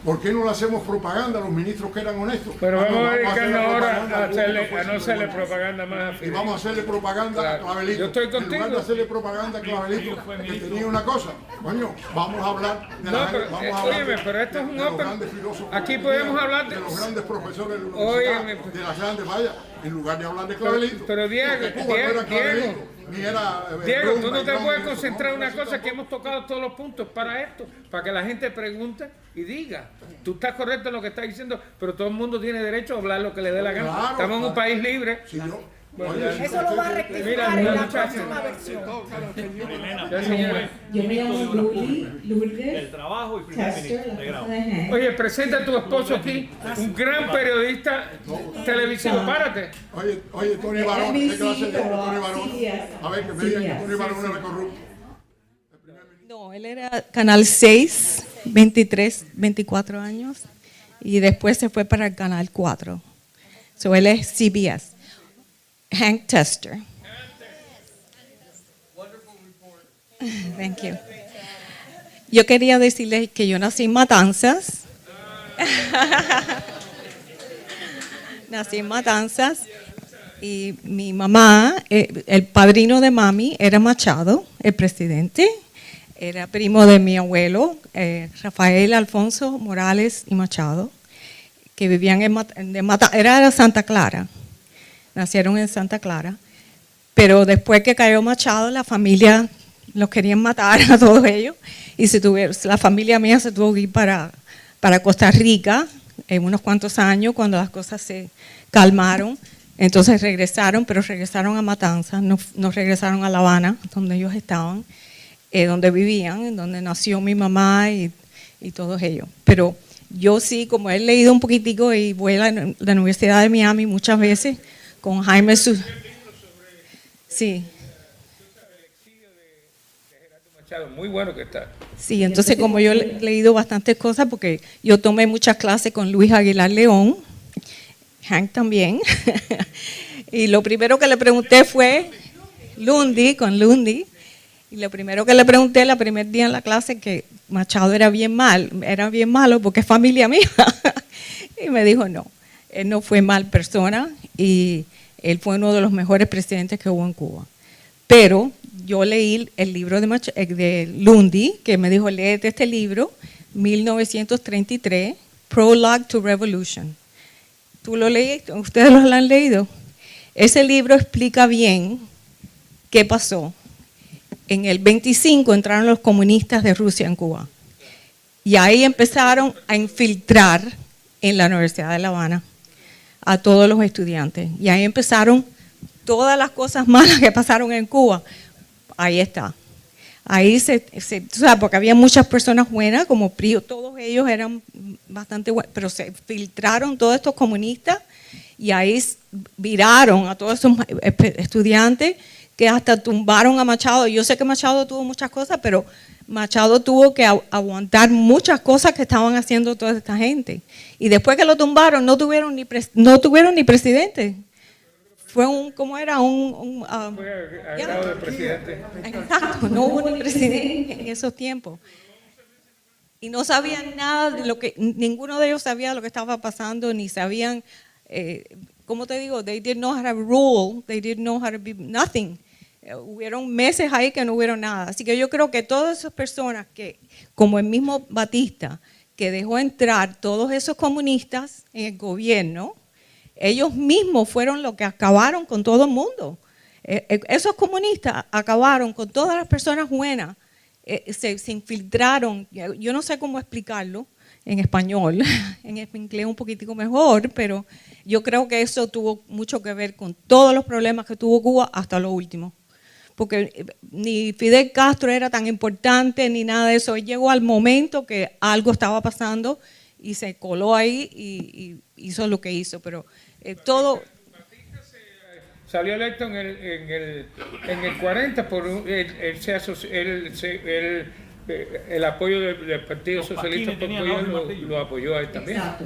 ¿Por qué no le hacemos propaganda a los ministros que eran honestos? Pero vamos a hacerle dedicarnos ahora propaganda a pública, no hacerle propaganda más a y Fidel. vamos a hacerle propaganda Claro. a Clavelito. Yo estoy En contigo. lugar de hacerle propaganda a Clavelito, que tenía una cosa. Coño, vamos a hablar de No, la pero, vamos a hablar óyeme, de- pero esto es un de los open. grandes filósofos Aquí que podemos tenían, hablar de de los grandes profesores de la universidad, Óyeme, de las grandes vallas, en lugar de hablar de Clavelito. pero Diego, Porque Cuba no era Diego, Clavelito, ni era Diego, tú Rumba no y te Ron, puedes eso, concentrar en no, una eso cosa que hemos tocado todos los puntos para esto, para que la gente pregunte y diga. Tú estás correcto en lo que estás diciendo, pero todo el mundo tiene derecho a hablar lo que le dé la gana. Claro, Estamos en un país libre. Si yo- Bueno, oye, ya. si Eso lo va a usted- rectificar Mira, en la muchachos. próxima versión. Elena, Ya, señora. Yo me llamo del Lourdes trabajo y primer Tester, ministro la de grado. casa de Hank. Oye, presenta a tu esposo aquí, un gran periodista televisivo. Párate. Oye, Tony Barón, ¿qué clase de Tony Barón? CBS. A ver, que me digan que Tony Barón era corrupto. No, él era Canal 6, 23, 24 años, y después se fue para el Canal 4. So él es CBS. Hank Tester. Thank you. Yo quería decirles que yo nací en Matanzas. Nací en Matanzas. Y mi mamá, el padrino de mami era Machado, el presidente. Era primo de mi abuelo, Rafael Alfonso Morales y Machado, que vivían era de Santa Clara. Nacieron en Santa Clara. Pero después que cayó Machado, la familia los querían matar a todos ellos. Y la familia mía se tuvo que ir para Costa Rica en unos cuantos años, cuando las cosas se calmaron. Entonces regresaron, pero regresaron a Matanzas, no regresaron a La Habana, donde ellos estaban, donde vivían, donde nació mi mamá y todos ellos. Pero yo sí, como he leído un poquitico y voy a la Universidad de Miami muchas veces con Jaime Sí. Muy bueno que está. Sí, entonces como yo he leído bastantes cosas, porque yo tomé muchas clases con Luis Aguilar León, Hank también, y lo primero que le pregunté fue con Lundy, y lo primero que le pregunté el primer día en la clase que Machado era bien malo porque es familia mía, y me dijo no, él no fue mal persona y él fue uno de los mejores presidentes que hubo en Cuba. Pero yo leí el libro de Lundy, que me dijo, léete este libro, 1933, Prologue to Revolution. tú lo leíste, ustedes lo han leído. Ese libro explica bien qué pasó. En el 25 entraron los comunistas de Rusia en Cuba. Y ahí empezaron a infiltrar en la Universidad de La Habana a todos los estudiantes. Y ahí empezaron todas las cosas malas que pasaron en Cuba. Ahí está. Ahí tú sabes, porque había muchas personas buenas, como Prío, todos ellos eran bastante buenos, pero se filtraron todos estos comunistas y ahí viraron a todos esos estudiantes que hasta tumbaron a Machado. Yo sé que Machado tuvo muchas cosas, pero Machado tuvo que aguantar muchas cosas que estaban haciendo toda esta gente. Y después que lo tumbaron, no tuvieron ni presidente. Fue ¿cómo era? Fue agrado de presidente. Exacto, no hubo ni presidente en esos tiempos. Y no sabían nada de lo que, ninguno de ellos sabía lo que estaba pasando, ni sabían, ¿cómo te digo? They didn't know how to rule, they didn't know how to be nothing. Hubieron meses ahí que no hubieron nada. Así que yo creo que todas esas personas que, como el mismo Batista, que dejó entrar todos esos comunistas en el gobierno, ellos mismos fueron los que acabaron con todo el mundo. Esos comunistas acabaron con todas las personas buenas, se infiltraron. Yo no sé cómo explicarlo en español, en inglés un poquitico mejor, pero yo creo que eso tuvo mucho que ver con todos los problemas que tuvo Cuba hasta lo último. Porque ni Fidel Castro era tan importante ni nada de eso. Él llegó al momento que algo estaba pasando y se coló ahí y hizo lo que hizo, pero todo... Batista salió electo en el 40 por el apoyo del Partido Socialista Popular lo apoyó a él también. Exacto.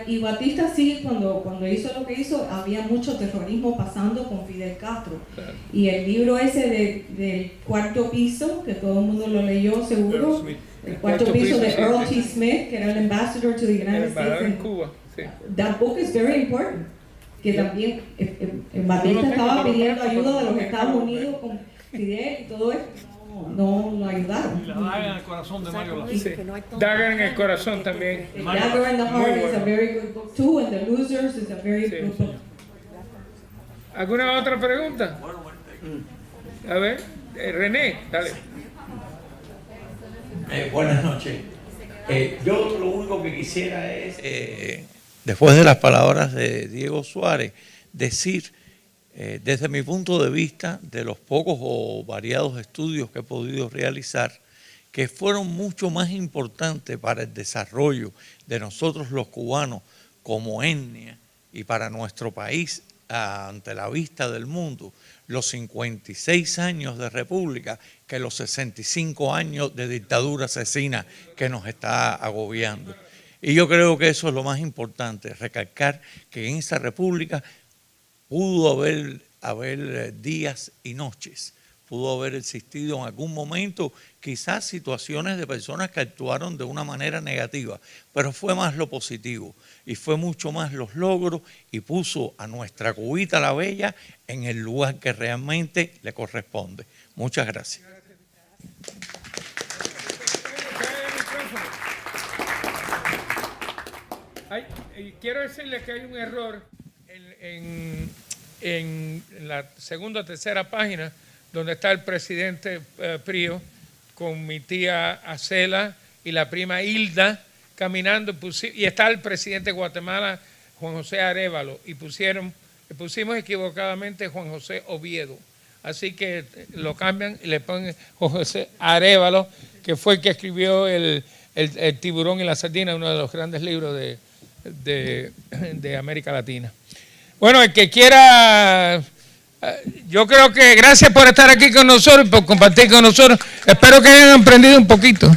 Y Batista sí, cuando hizo lo que hizo, había mucho terrorismo pasando con Fidel Castro. Claro. Y el libro ese del cuarto piso, que todo el mundo lo leyó seguro, el cuarto piso de Earl T. Smith, que era el ambassador to the United States en Cuba. Sí. That book is very important. Que también Batista estaba pidiendo ayuda de los Estados Unidos con Fidel y todo esto. No lo ayudaron. Y la daga en el corazón de Mario Lazo. Sí. Daga en el corazón también. Dagger in the Heart is a very good book too, and The Losers is a very good book. ¿Alguna otra pregunta? A ver, René, dale. Buenas noches. Yo lo único que quisiera es, después de las palabras de Diego Suárez, decir, desde mi punto de vista, de los pocos o variados estudios que he podido realizar, que fueron mucho más importantes para el desarrollo de nosotros los cubanos como etnia y para nuestro país ante la vista del mundo, los 56 años de república que los 65 años de dictadura asesina que nos está agobiando. Y yo creo que eso es lo más importante, recalcar que en esa república pudo haber días y noches, pudo haber existido en algún momento quizás situaciones de personas que actuaron de una manera negativa, pero fue más lo positivo y fue mucho más los logros y puso a nuestra Cubita la Bella en el lugar que realmente le corresponde. Muchas gracias. Quiero decirles que hay un error en la segunda o tercera página donde está el presidente Prío con mi tía Acela y la prima Hilda caminando y está el presidente de Guatemala, Juan José Arévalo, y pusimos equivocadamente Juan José Oviedo. Así que lo cambian y le ponen Juan José Arévalo, que fue el que escribió el Tiburón y la Sardina, uno de los grandes libros de América Latina. Bueno, el que quiera, yo creo que gracias por estar aquí con nosotros, por compartir con nosotros. Espero que hayan aprendido un poquito.